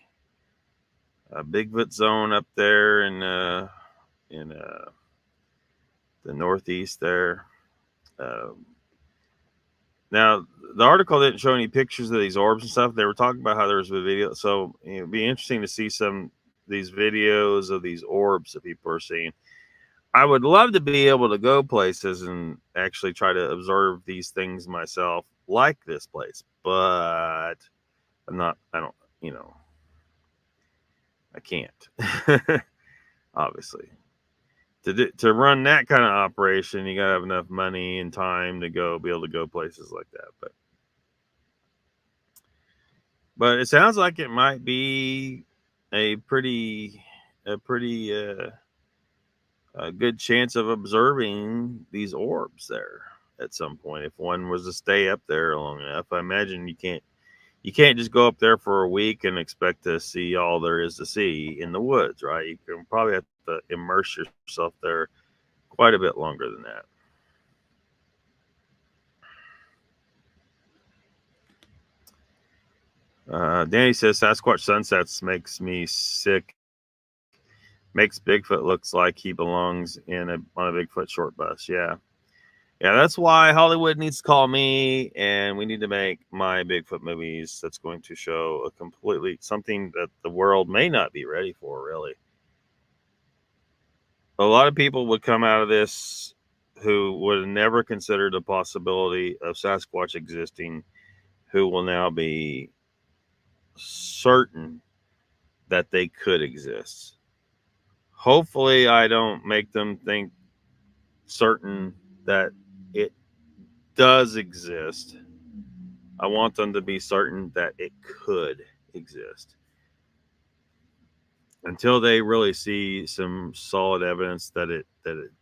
S1: a Bigfoot zone up there in the Northeast there. Now, the article didn't show any pictures of these orbs and stuff. They were talking about how there was a video. So it'd be interesting to see some these videos of these orbs that people are seeing. I would love to be able to go places and actually try to observe these things myself, like this place. But I'm not, I don't, you know, I can't, obviously. To run that kind of operation, you gotta have enough money and time to be able to go places like that. But it sounds like it might be a pretty a good chance of observing these orbs there at some point if one was to stay up there long enough. I imagine you can't just go up there for a week and expect to see all there is to see in the woods, right? You can probably have to immerse yourself there quite a bit longer than that. Danny says Sasquatch sunsets makes me sick. Makes Bigfoot looks like he belongs on a Bigfoot short bus. Yeah, that's why Hollywood needs to call me, and we need to make my Bigfoot movies that's going to show a completely something that the world may not be ready for, really. A lot of people would come out of this who would have never considered the possibility of Sasquatch existing, who will now be certain that they could exist. Hopefully, I don't make them think certain that it does exist. I want them to be certain that it could exist. Until they really see some solid evidence that it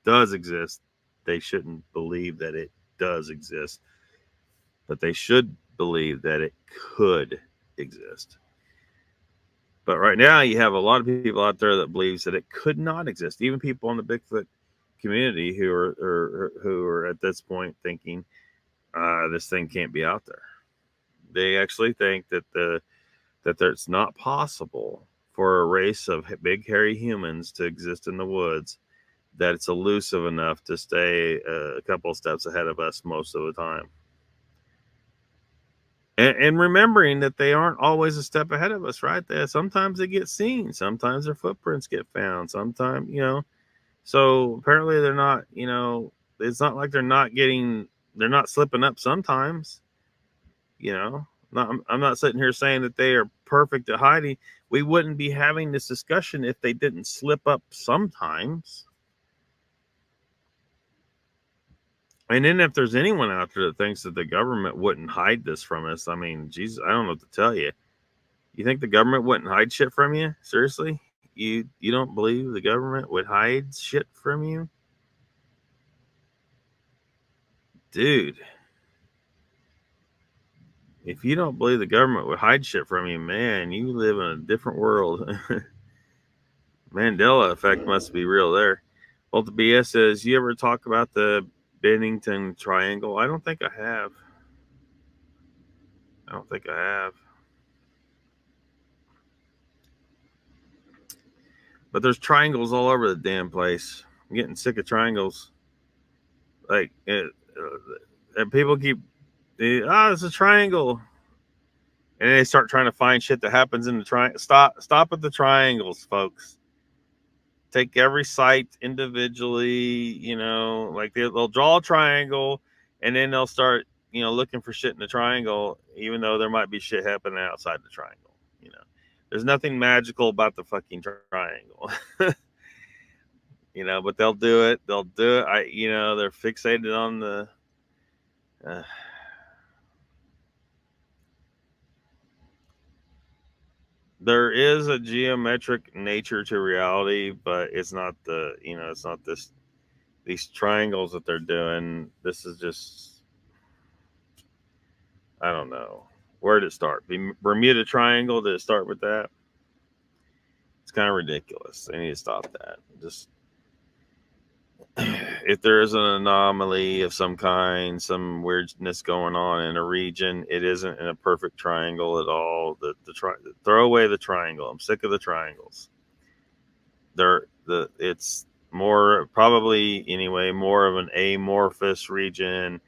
S1: does exist, they shouldn't believe that it does exist. But they should believe that it could exist. But right now, you have a lot of people out there that believes that it could not exist. Even people in the Bigfoot community who are at this point thinking this thing can't be out there. They actually think that it's not possible for a race of big hairy humans to exist in the woods, that it's elusive enough to stay a couple of steps ahead of us most of the time. And remembering that they aren't always a step ahead of us, right? Sometimes they get seen. Sometimes their footprints get found. Sometimes, so apparently they're not, it's not like they're not slipping up sometimes, I'm not sitting here saying that they are perfect at hiding. We wouldn't be having this discussion if they didn't slip up sometimes. And then if there's anyone out there that thinks that the government wouldn't hide this from us, I mean, Jesus, I don't know what to tell you. You think the government wouldn't hide shit from you? Seriously? You don't believe the government would hide shit from you? Dude. If you don't believe the government would hide shit from you, man, you live in a different world. Mandela effect must be real there. Well, the BS says, you ever talk about the Bennington Triangle? I don't think I have. But there's triangles all over the damn place. I'm getting sick of triangles. Like, and people keep, it's a triangle. And they start trying to find shit that happens in the triangle. Stop at the triangles, folks. Take every site individually, like they'll draw a triangle and then they'll start, looking for shit in the triangle, even though there might be shit happening outside the triangle. There's nothing magical about the fucking triangle. But they'll do it. They're fixated on the, there is a geometric nature to reality, but it's not it's not these triangles that they're doing. This is just, I don't know. Where did it start? Bermuda Triangle? Did it start with that? It's kind of ridiculous. They need to stop that. Just, if there is an anomaly of some kind, some weirdness going on in a region, it isn't in a perfect triangle at all. Throw away the triangle. I'm sick of the triangles. It's more, probably anyway, more of an amorphous region,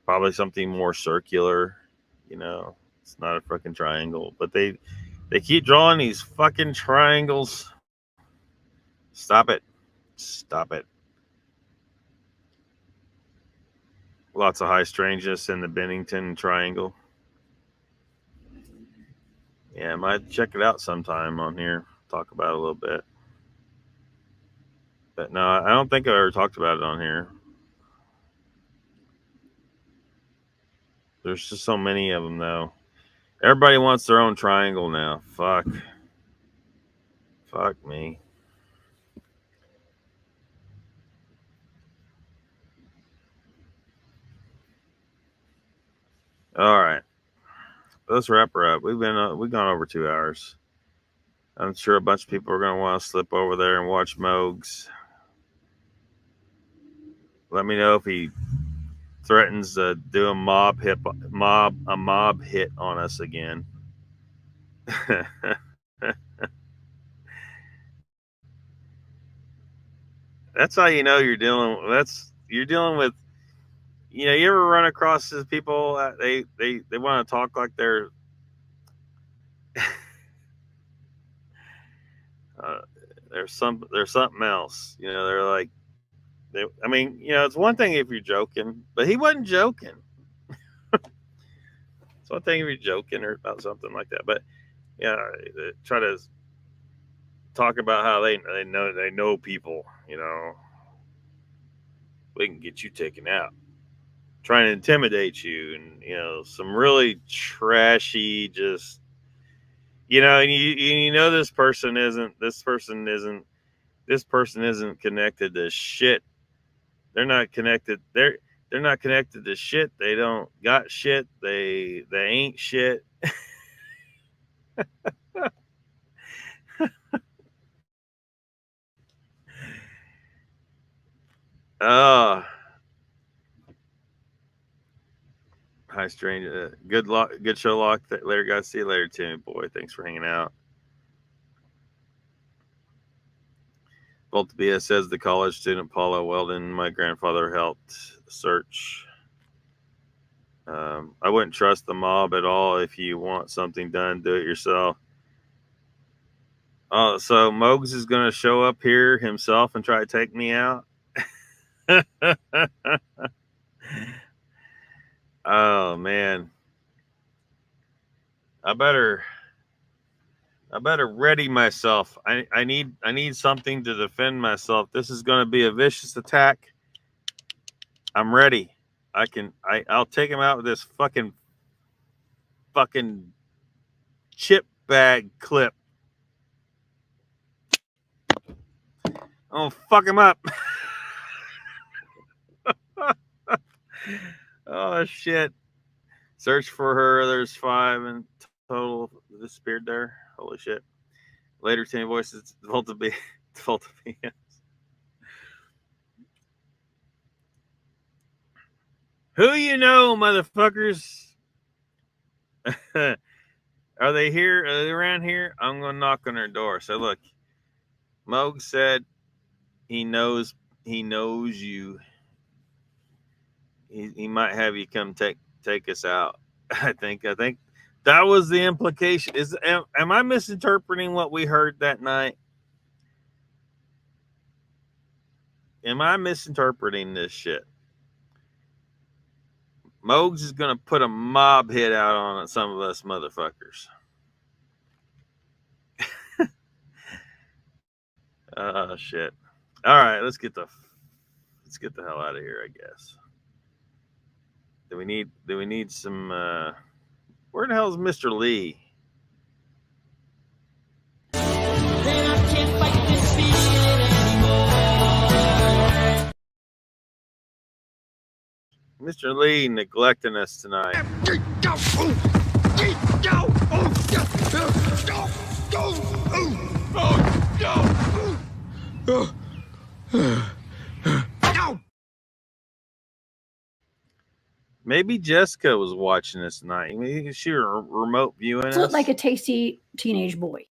S1: Probably something more circular, you know. It's not a fucking triangle, but they keep drawing these fucking triangles. Stop it. Stop it. Lots of high strangeness in the Bennington Triangle. Yeah, I might check it out sometime on here. Talk about it a little bit. But no, I don't think I ever talked about it on here. There's just so many of them, though. Everybody wants their own triangle now. Fuck. Fuck me. All right. Let's wrap her up. We've gone over 2 hours. I'm sure a bunch of people are going to want to slip over there and watch Mogs. Let me know if he threatens to do a mob hit on us again. That's how you know you're dealing with, you know, you ever run across these people that they want to talk like they're there's something else, you know. They're like, I mean, you know, it's one thing if you're joking, but he wasn't joking. It's one thing if you're joking or about something like that, but yeah, they try to talk about how they know people, you know. We can get you taken out, trying to intimidate you, and you know, some really trashy, just, you know, and you know this person isn't connected to shit. They're not connected. They're not connected to shit. They don't got shit. They ain't shit. Oh, hi, stranger. Good show, Lock. Later, guys. See you later, Timmy boy. Thanks for hanging out. Volta BS says the college student Paula Weldon, my grandfather helped search. I wouldn't trust the mob at all. If you want something done, do it yourself. Oh, so Mogs is going to show up here himself and try to take me out? Oh, man. I better ready myself. I need something to defend myself. This is going to be a vicious attack. I'm ready. I'll take him out with this fucking chip bag clip. Oh, fuck him up. Oh, shit. Search for her. There's 5 in total disappeared there. Holy shit. Later, 10 voices. Volta B. Who you know, motherfuckers? Are they here? Are they around here? I'm going to knock on their door. So, look, Moog said he knows you. He might have you come take us out. I think that was the implication. Am I misinterpreting what we heard that night? Am I misinterpreting this shit? Mogs is going to put a mob hit out on some of us motherfuckers. Oh, shit. All right, let's get the hell out of here, I guess. Do we need some where the hell is Mr. Lee? Mr. Lee neglecting us tonight. Maybe Jessica was watching this tonight. Maybe she was remote viewing us.
S2: Looked like a tasty teenage boy.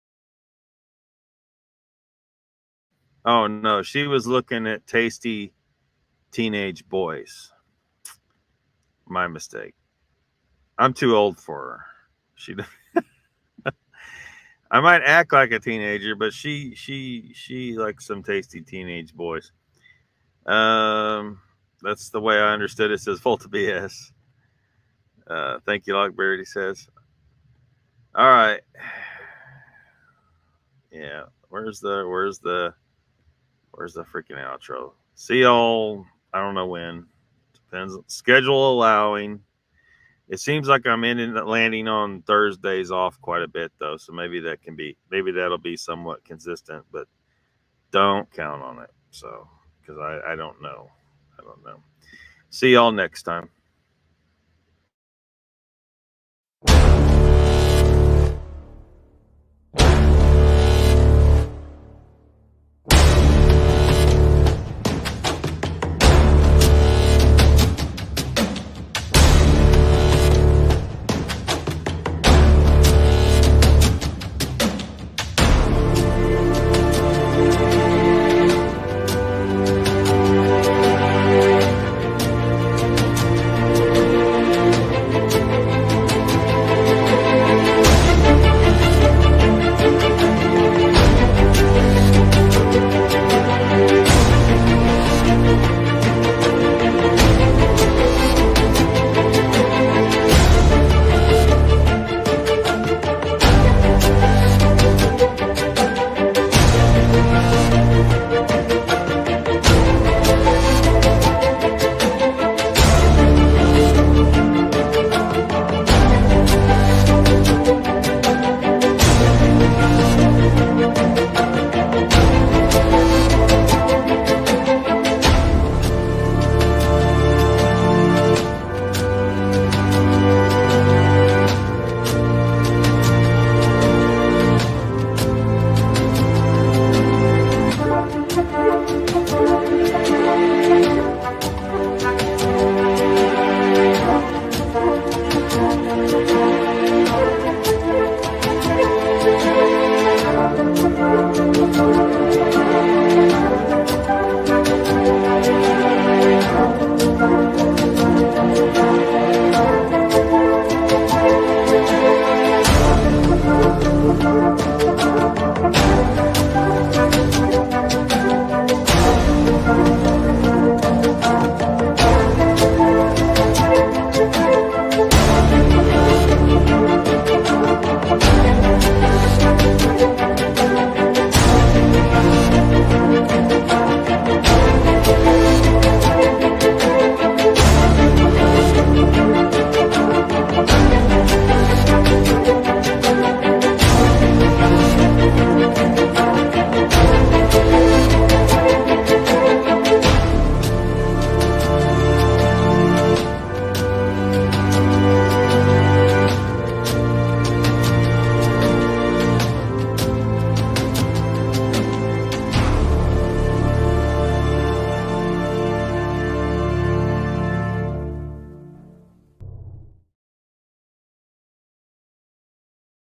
S1: Oh no, she was looking at tasty teenage boys. My mistake. I'm too old for her. She I might act like a teenager, but she likes some tasty teenage boys. That's the way I understood it. It says Volta BS. Thank you, Lockbeard, he says. All right. Yeah. Where's the freaking outro? See y'all. I don't know when. Depends. Schedule allowing. It seems like I'm landing on Thursdays off quite a bit though, so maybe that'll be somewhat consistent, but don't count on it. So because I don't know. See y'all next time.